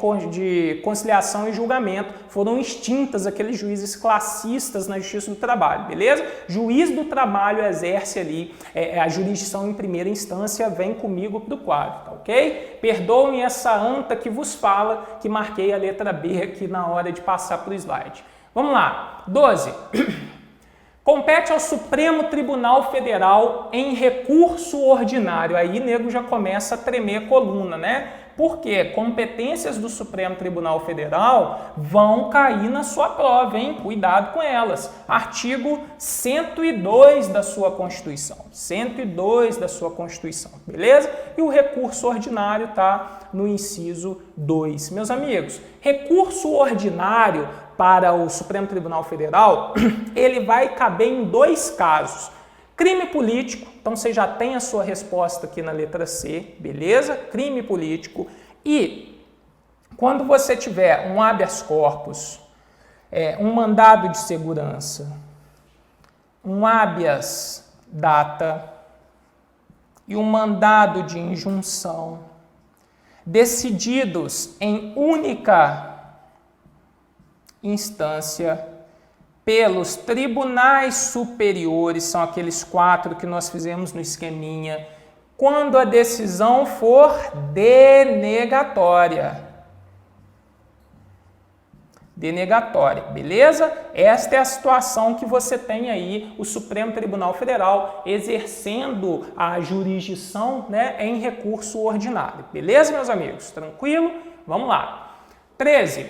conciliação e julgamento, foram extintas aqueles juízes classistas na Justiça do Trabalho, beleza? Juiz do trabalho exerce ali a jurisdição em primeira instância, vem comigo pro quadro, tá ok? Perdoem essa anta que vos fala, que marquei a letra B aqui na hora de passar para o slide. Vamos lá. 12. Compete ao Supremo Tribunal Federal em recurso ordinário. Aí, nego, já começa a tremer a coluna, né? Porque competências do Supremo Tribunal Federal vão cair na sua prova, hein? Cuidado com elas. Artigo 102 da sua Constituição. 102 da sua Constituição, beleza? E o recurso ordinário está no inciso 2. Meus amigos, recurso ordinário para o Supremo Tribunal Federal, ele vai caber em 2 casos. Crime político, então você já tem a sua resposta aqui na letra C, beleza? Crime político. E quando você tiver um habeas corpus, um mandado de segurança, um habeas data e um mandado de injunção, decididos em única instância pelos tribunais superiores, são aqueles 4 que nós fizemos no esqueminha, quando a decisão for denegatória. Denegatória, beleza? Esta é a situação que você tem aí, o Supremo Tribunal Federal exercendo a jurisdição, né, em recurso ordinário. Beleza, meus amigos? Tranquilo? Vamos lá. 13.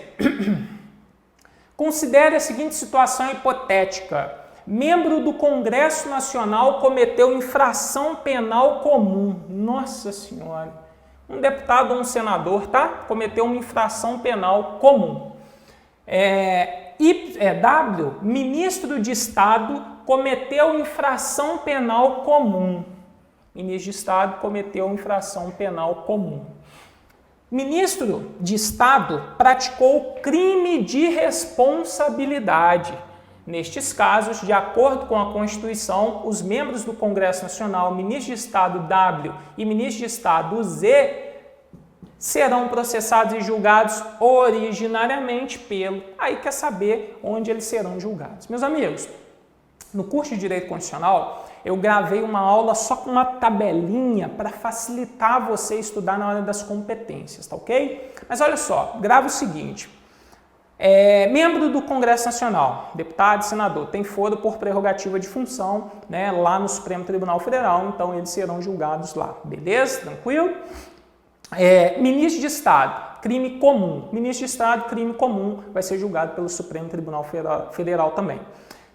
Considere a seguinte situação hipotética. Membro do Congresso Nacional cometeu infração penal comum. Nossa Senhora. Um deputado ou um senador, tá? Cometeu uma infração penal comum. W, ministro de Estado, cometeu infração penal comum. Ministro de Estado cometeu infração penal comum. Ministro de Estado praticou crime de responsabilidade. Nestes casos, de acordo com a Constituição, os membros do Congresso Nacional, ministro de Estado W e ministro de Estado Z, serão processados e julgados originariamente pelo... Aí quer saber onde eles serão julgados. Meus amigos, no curso de Direito Constitucional, eu gravei uma aula só com uma tabelinha para facilitar você estudar na hora das competências, tá ok? Mas olha só, grava o seguinte, membro do Congresso Nacional, deputado e senador, tem foro por prerrogativa de função, né, lá no Supremo Tribunal Federal, então eles serão julgados lá, beleza? Tranquilo? Ministro de Estado, crime comum. Ministro de Estado, crime comum, vai ser julgado pelo Supremo Tribunal Federal também.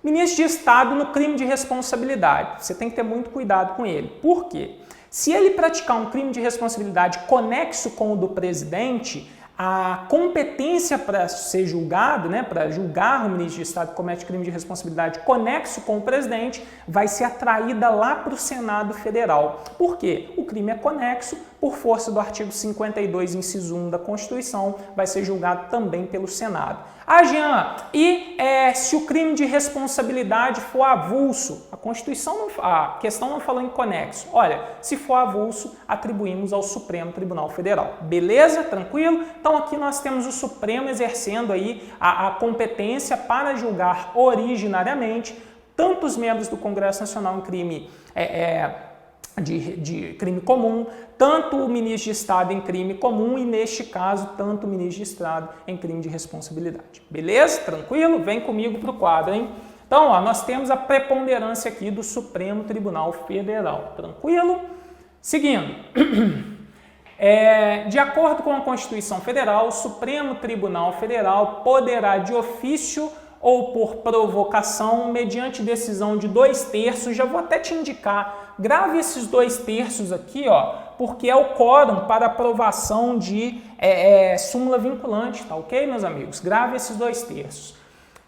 Ministro de Estado no crime de responsabilidade. Você tem que ter muito cuidado com ele. Por quê? Se ele praticar um crime de responsabilidade conexo com o do presidente, a competência para ser julgado, né, para julgar o ministro de Estado que comete crime de responsabilidade conexo com o presidente, vai ser atraída lá para o Senado Federal. Por quê? O crime é conexo, por força do artigo 52, inciso 1 da Constituição, vai ser julgado também pelo Senado. Jean, e se o crime de responsabilidade for avulso? A Constituição, a questão não falou em conexo. Olha, se for avulso, atribuímos ao Supremo Tribunal Federal. Beleza? Tranquilo? Então aqui nós temos o Supremo exercendo aí a competência para julgar originariamente tanto os membros do Congresso Nacional em crime de crime comum, tanto o ministro de Estado em crime comum e, neste caso, tanto o ministro de Estado em crime de responsabilidade. Beleza? Tranquilo? Vem comigo para o quadro, hein? Então, ó, nós temos a preponderância aqui do Supremo Tribunal Federal. Tranquilo? Seguindo. De acordo com a Constituição Federal, o Supremo Tribunal Federal poderá, de ofício ou por provocação, mediante decisão de 2/3, já vou até te indicar, grave esses 2/3 aqui, ó, porque é o quórum para aprovação de súmula vinculante, tá ok, meus amigos? Grave esses 2/3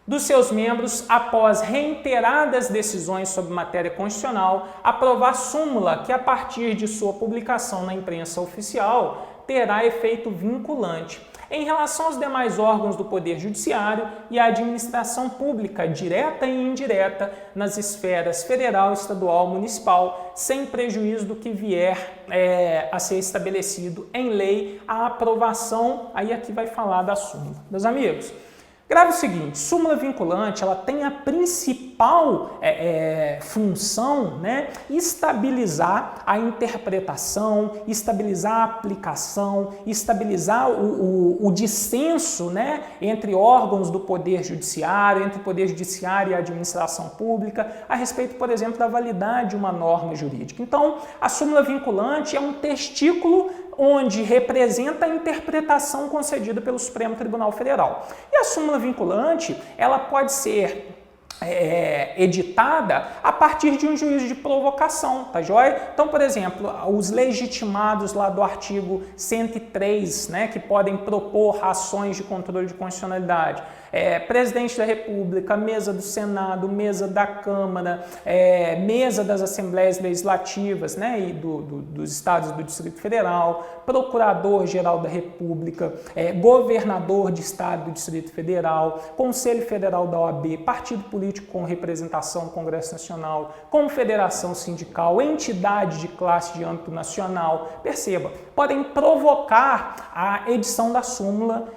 dos seus membros, após reiteradas decisões sobre matéria constitucional, aprovar súmula que, a partir de sua publicação na imprensa oficial, terá efeito vinculante. em relação aos demais órgãos do Poder Judiciário e à administração pública, direta e indireta, nas esferas federal, estadual, municipal, sem prejuízo do que vier a ser estabelecido em lei, a aprovação, aí aqui vai falar da súmula. Meus amigos, grave o seguinte, súmula vinculante, ela tem a principal função, né, estabilizar a interpretação, estabilizar a aplicação, estabilizar o dissenso, né, entre órgãos do Poder Judiciário, entre o Poder Judiciário e a administração pública, a respeito, por exemplo, da validade de uma norma jurídica. Então, a súmula vinculante é um testículo onde representa a interpretação concedida pelo Supremo Tribunal Federal. E a súmula vinculante, ela pode ser editada a partir de um juízo de provocação, tá joia? Então, por exemplo, os legitimados lá do artigo 103, né, que podem propor ações de controle de constitucionalidade, presidente da República, mesa do Senado, mesa da Câmara, mesa das Assembleias Legislativas, né, e dos estados do Distrito Federal, procurador-geral da República, governador de estado do Distrito Federal, Conselho Federal da OAB, partido político com representação no Congresso Nacional, confederação sindical, entidade de classe de âmbito nacional, perceba, podem provocar a edição da súmula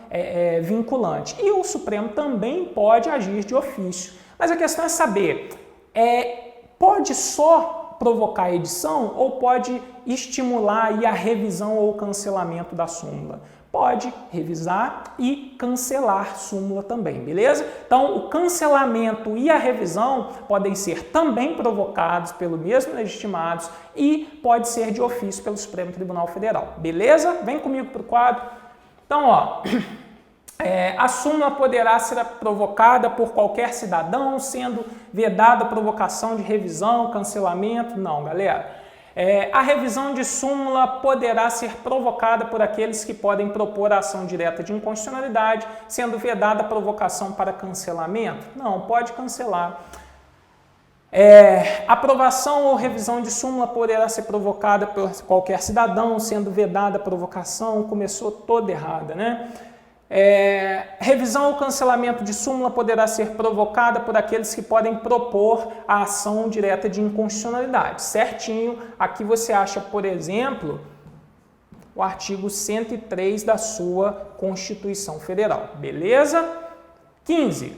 vinculante. E o Supremo também pode agir de ofício. Mas a questão é saber, pode só provocar a edição ou pode estimular aí a revisão ou cancelamento da súmula? Pode revisar e cancelar súmula também, beleza? Então, o cancelamento e a revisão podem ser também provocados pelo mesmo legitimados e pode ser de ofício pelo Supremo Tribunal Federal, beleza? Vem comigo para o quadro. Então, ó, a súmula poderá ser provocada por qualquer cidadão, sendo vedada a provocação de revisão, cancelamento? Não, galera. A revisão de súmula poderá ser provocada por aqueles que podem propor a ação direta de inconstitucionalidade, sendo vedada a provocação para cancelamento? Não, pode cancelar. Aprovação ou revisão de súmula poderá ser provocada por qualquer cidadão, sendo vedada a provocação, começou toda errada, né? Revisão ou cancelamento de súmula poderá ser provocada por aqueles que podem propor a ação direta de inconstitucionalidade. Certinho, aqui você acha, por exemplo, o artigo 103 da sua Constituição Federal, beleza? 15.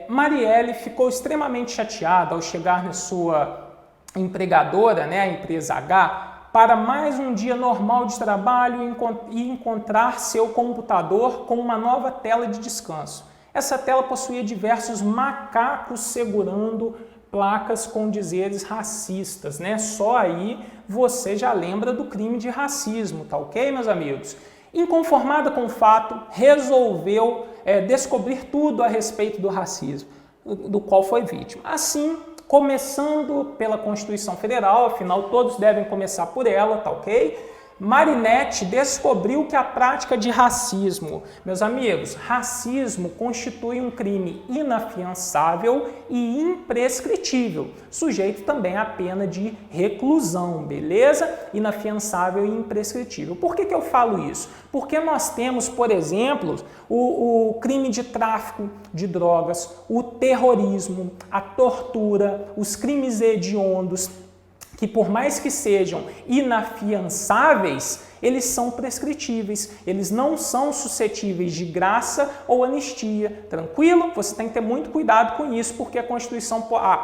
Marielle ficou extremamente chateada ao chegar na sua empregadora, né, a empresa H, para mais um dia normal de trabalho e encontrar seu computador com uma nova tela de descanso. Essa tela possuía diversos macacos segurando placas com dizeres racistas, né? Só aí você já lembra do crime de racismo, tá ok, meus amigos? Inconformada com o fato, resolveu descobrir tudo a respeito do racismo, do qual foi vítima. Assim, começando pela Constituição Federal, afinal todos devem começar por ela, tá ok? Marinette descobriu que a prática de racismo, meus amigos, racismo constitui um crime inafiançável e imprescritível, sujeito também à pena de reclusão, beleza? Inafiançável e imprescritível. Por que eu falo isso? Porque nós temos, por exemplo, o crime de tráfico de drogas, o terrorismo, a tortura, os crimes hediondos, que por mais que sejam inafiançáveis, eles são prescritíveis, eles não são suscetíveis de graça ou anistia, tranquilo? Você tem que ter muito cuidado com isso, porque a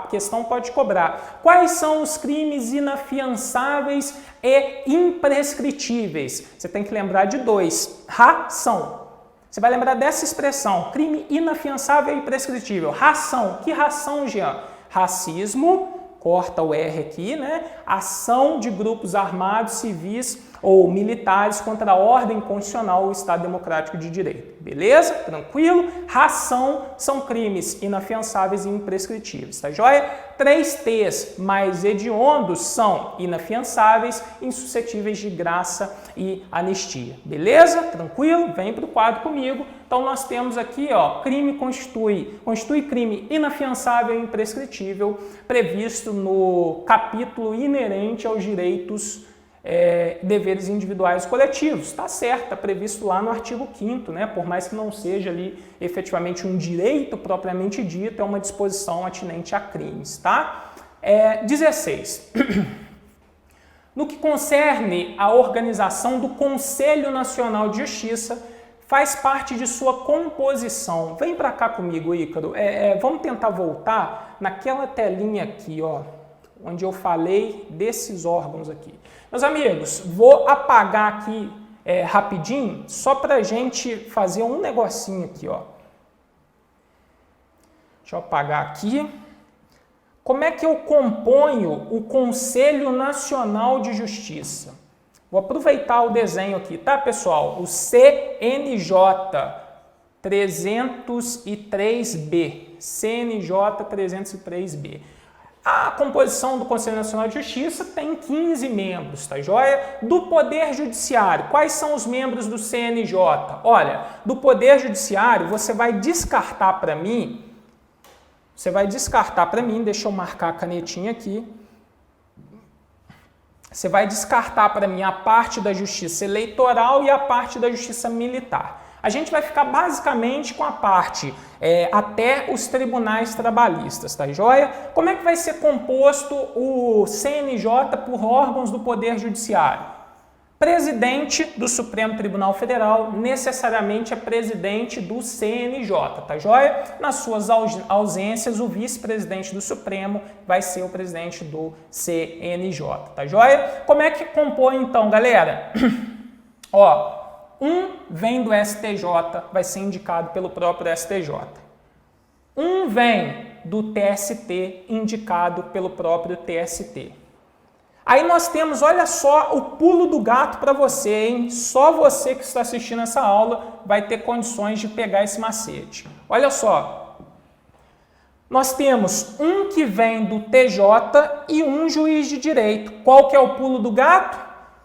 questão pode cobrar. Quais são os crimes inafiançáveis e imprescritíveis? Você tem que lembrar de dois. Ração. Você vai lembrar dessa expressão, crime inafiançável e imprescritível. Ração. Que ração, Jean? Racismo, corta o R aqui, né? Ação de grupos armados, civis ou militares contra a ordem constitucional ou Estado Democrático de Direito. Beleza? Tranquilo? Ração são crimes inafiançáveis e imprescritíveis, tá joia? 3 T's mais hediondos são inafiançáveis, insuscetíveis de graça e anistia. Beleza? Tranquilo? Vem para o quadro comigo. Então nós temos aqui, ó, crime constitui crime inafiançável e imprescritível, previsto no capítulo inerente aos direitos deveres individuais e coletivos. Está certo, está previsto lá no artigo 5º, né? Por mais que não seja ali efetivamente um direito propriamente dito, é uma disposição atinente a crimes, tá? 16. No que concerne à organização do Conselho Nacional de Justiça, faz parte de sua composição. Vem para cá comigo, Ícaro. Vamos tentar voltar naquela telinha aqui, ó, onde eu falei desses órgãos aqui. Meus amigos, vou apagar aqui rapidinho, só para a gente fazer um negocinho aqui, ó. Deixa eu apagar aqui. Como é que eu componho o Conselho Nacional de Justiça? Vou aproveitar o desenho aqui, tá, pessoal? O CNJ 303B. CNJ 303B. A composição do Conselho Nacional de Justiça tem 15 membros, tá joia? Do Poder Judiciário, quais são os membros do CNJ? Olha, do Poder Judiciário, você vai descartar para mim, deixa eu marcar a canetinha aqui. Você vai descartar para mim a parte da Justiça Eleitoral e a parte da Justiça Militar. A gente vai ficar basicamente com a parte até os tribunais trabalhistas, tá joia? Como é que vai ser composto o CNJ por órgãos do Poder Judiciário? Presidente do Supremo Tribunal Federal necessariamente é presidente do CNJ, tá joia? Nas suas ausências, o vice-presidente do Supremo vai ser o presidente do CNJ, tá joia? Como é que compõe então, galera? Ó, um vem do STJ, vai ser indicado pelo próprio STJ. Um vem do TST, indicado pelo próprio TST. Aí nós temos, olha só, o pulo do gato para você, hein? Só você que está assistindo essa aula vai ter condições de pegar esse macete. Olha só. Nós temos um que vem do TJ e um juiz de direito. Qual que é o pulo do gato?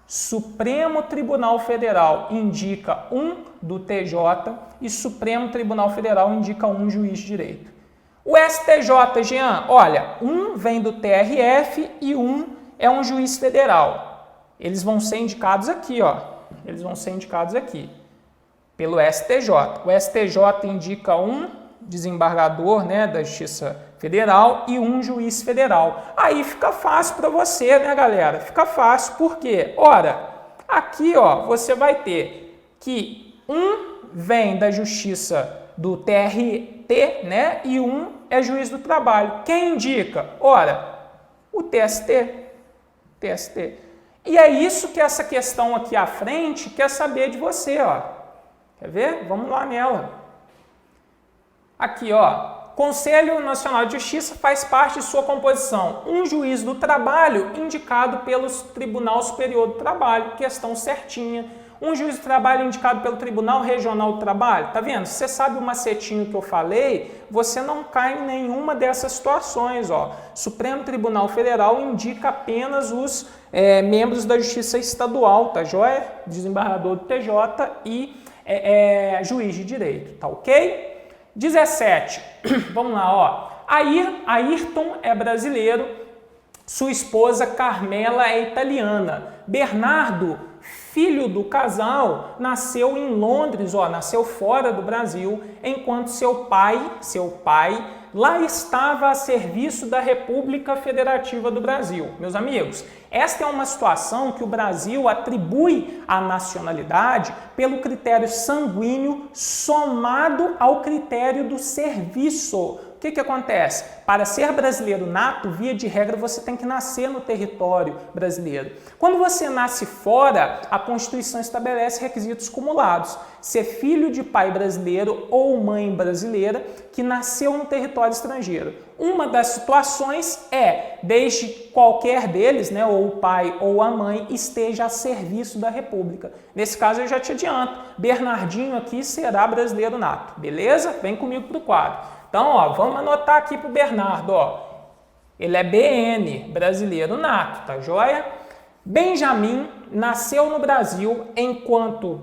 Supremo Tribunal Federal indica um do TJ e Supremo Tribunal Federal indica um juiz de direito. O STJ, Jean, olha, um vem do TRF e um é um juiz federal. Eles vão ser indicados aqui, ó. Eles vão ser indicados aqui, pelo STJ. O STJ indica um desembargador, né, da Justiça Federal e um juiz federal. Aí fica fácil para você, né, galera? Fica fácil, por quê? Ora, aqui, ó, você vai ter que um vem da Justiça do TRT, né, e um é juiz do trabalho. Quem indica? Ora, o TST. E é isso que essa questão aqui à frente quer saber de você, ó. Quer ver? Vamos lá nela. Aqui, ó. Conselho Nacional de Justiça faz parte de sua composição. Um juiz do trabalho indicado pelo Tribunal Superior do Trabalho, questão certinha. Um juiz do trabalho indicado pelo Tribunal Regional do Trabalho. Tá vendo? Se você sabe o macetinho que eu falei, você não cai em nenhuma dessas situações, ó. Supremo Tribunal Federal indica apenas os membros da Justiça Estadual, tá joia? Desembargador do TJ e juiz de direito, tá ok? 17. Vamos lá, ó. Ayrton é brasileiro, sua esposa Carmela é italiana. Bernardo, filho do casal, nasceu em Londres, ó, nasceu fora do Brasil, enquanto seu pai lá estava a serviço da República Federativa do Brasil. Meus amigos, esta é uma situação que o Brasil atribui à nacionalidade pelo critério sanguíneo somado ao critério do serviço. O que acontece? Para ser brasileiro nato, via de regra, você tem que nascer no território brasileiro. Quando você nasce fora, a Constituição estabelece requisitos cumulados. Ser filho de pai brasileiro ou mãe brasileira que nasceu no território estrangeiro. Uma das situações é, desde qualquer deles, né, ou o pai ou a mãe, esteja a serviço da República. Nesse caso, eu já te adianto, Bernardinho aqui será brasileiro nato, beleza? Vem comigo para o quadro. Então, ó, vamos anotar aqui para o Bernardo, ó. Ele é BN, brasileiro nato, tá joia? Benjamin nasceu no Brasil enquanto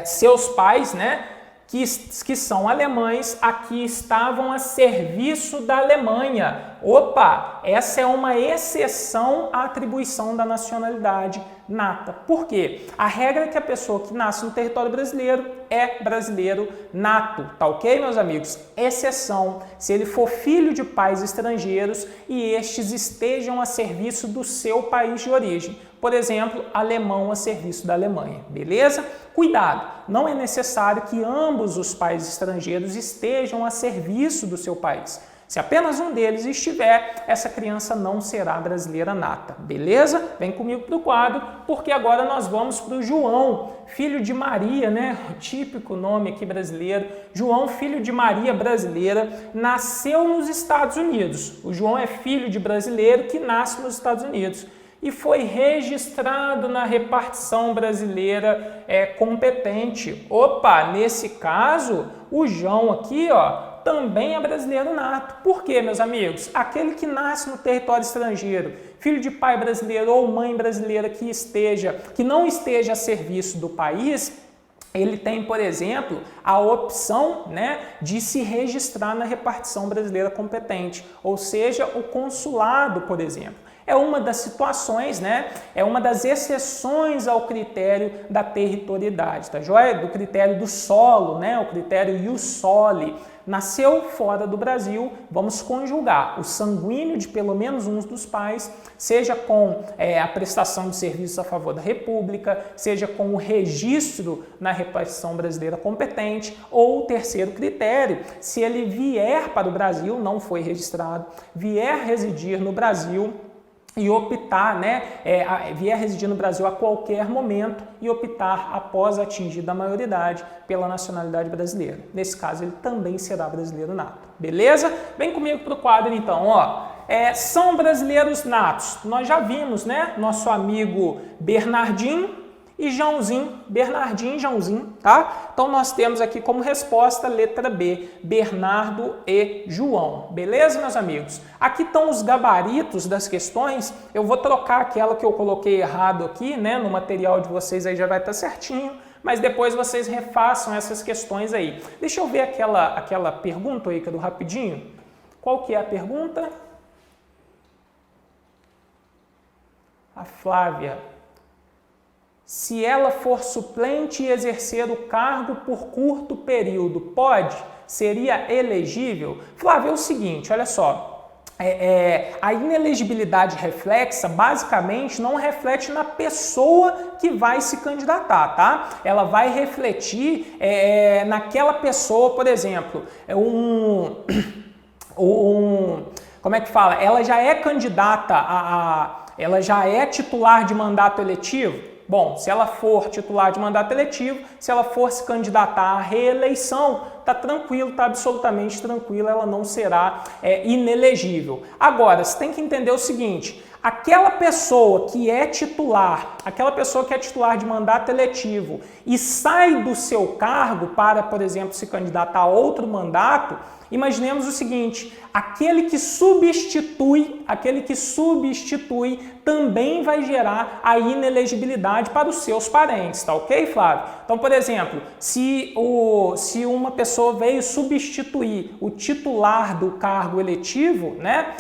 seus pais, né, que são alemães, aqui estavam a serviço da Alemanha. Opa, essa é uma exceção à atribuição da nacionalidade nata. Por quê? A regra é que a pessoa que nasce no território brasileiro é brasileiro nato, tá ok, meus amigos? Exceção, se ele for filho de pais estrangeiros e estes estejam a serviço do seu país de origem. Por exemplo, alemão a serviço da Alemanha, beleza? Cuidado, não é necessário que ambos os pais estrangeiros estejam a serviço do seu país. Se apenas um deles estiver, essa criança não será brasileira nata, beleza? Vem comigo para o quadro, porque agora nós vamos para o João, filho de Maria, né? O típico nome aqui brasileiro. João, filho de Maria brasileira, nasceu nos Estados Unidos. O João é filho de brasileiro que nasce nos Estados Unidos e foi registrado na repartição brasileira competente. Opa, nesse caso, o João aqui, ó, também é brasileiro nato. Por quê, meus amigos? Aquele que nasce no território estrangeiro, filho de pai brasileiro ou mãe brasileira que não esteja a serviço do país, ele tem, por exemplo, a opção, né, de se registrar na repartição brasileira competente, ou seja, o consulado, por exemplo. É uma das situações, né? É uma das exceções ao critério da territorialidade, tá joia? Do critério do solo, né? O critério ius soli. Nasceu fora do Brasil, vamos conjugar o sanguíneo de pelo menos um dos pais, seja com a prestação de serviços a favor da República, seja com o registro na repartição brasileira competente, ou o terceiro critério, se ele vier para o Brasil, não foi registrado, vier residir no Brasil, e optar, né, vier residir no Brasil a qualquer momento e optar, após atingida a maioridade, pela nacionalidade brasileira. Nesse caso, ele também será brasileiro nato. Beleza? Vem comigo para o quadro, então. Ó, são brasileiros natos. Nós já vimos, né, nosso amigo Bernardinho e Joãozinho, Bernardinho e Joãozinho, tá? Então nós temos aqui como resposta a letra B, Bernardo e João. Beleza, meus amigos? Aqui estão os gabaritos das questões. Eu vou trocar aquela que eu coloquei errado aqui, né? No material de vocês aí já vai estar certinho, mas depois vocês refaçam essas questões aí. Deixa eu ver aquela pergunta aí, que é do rapidinho. Qual que é a pergunta? A Flávia. Se ela for suplente e exercer o cargo por curto período, pode? Seria elegível? Flávio, é o seguinte, olha só, a inelegibilidade reflexa basicamente não reflete na pessoa que vai se candidatar, tá? Ela vai refletir naquela pessoa, por exemplo, como é que fala? Ela já é candidata ela já é titular de mandato eletivo? Bom, se ela for titular de mandato eletivo, se ela for se candidatar à reeleição, tá tranquilo, tá absolutamente tranquilo, ela não será inelegível. Agora, você tem que entender o seguinte, aquela pessoa que é titular de mandato eletivo e sai do seu cargo para, por exemplo, se candidatar a outro mandato, imaginemos o seguinte, aquele que substitui também vai gerar a inelegibilidade para os seus parentes, tá ok, Flávio? Então, por exemplo, se uma pessoa veio substituir o titular do cargo eletivo, né,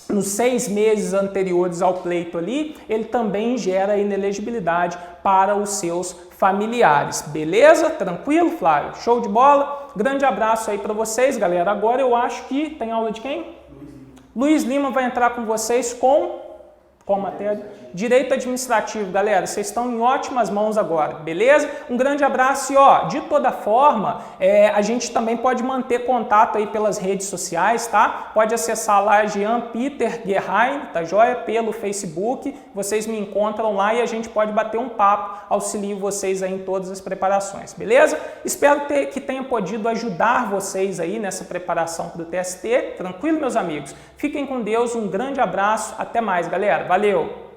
nos 6 meses anteriores ao pleito ali, ele também gera inelegibilidade para os seus familiares. Beleza? Tranquilo, Flávio? Show de bola? Grande abraço aí para vocês, galera. Agora eu acho que tem aula de quem? Luiz Lima vai entrar com vocês com matéria? Direito Administrativo, galera, vocês estão em ótimas mãos agora, beleza? Um grande abraço e, ó, de toda forma, a gente também pode manter contato aí pelas redes sociais, tá? Pode acessar lá Jean Peter Guerrain, tá joia? Pelo Facebook, vocês me encontram lá e a gente pode bater um papo, auxilio vocês aí em todas as preparações, beleza? Espero que tenha podido ajudar vocês aí nessa preparação para o TST, tranquilo, meus amigos? Fiquem com Deus, um grande abraço, até mais, galera, valeu!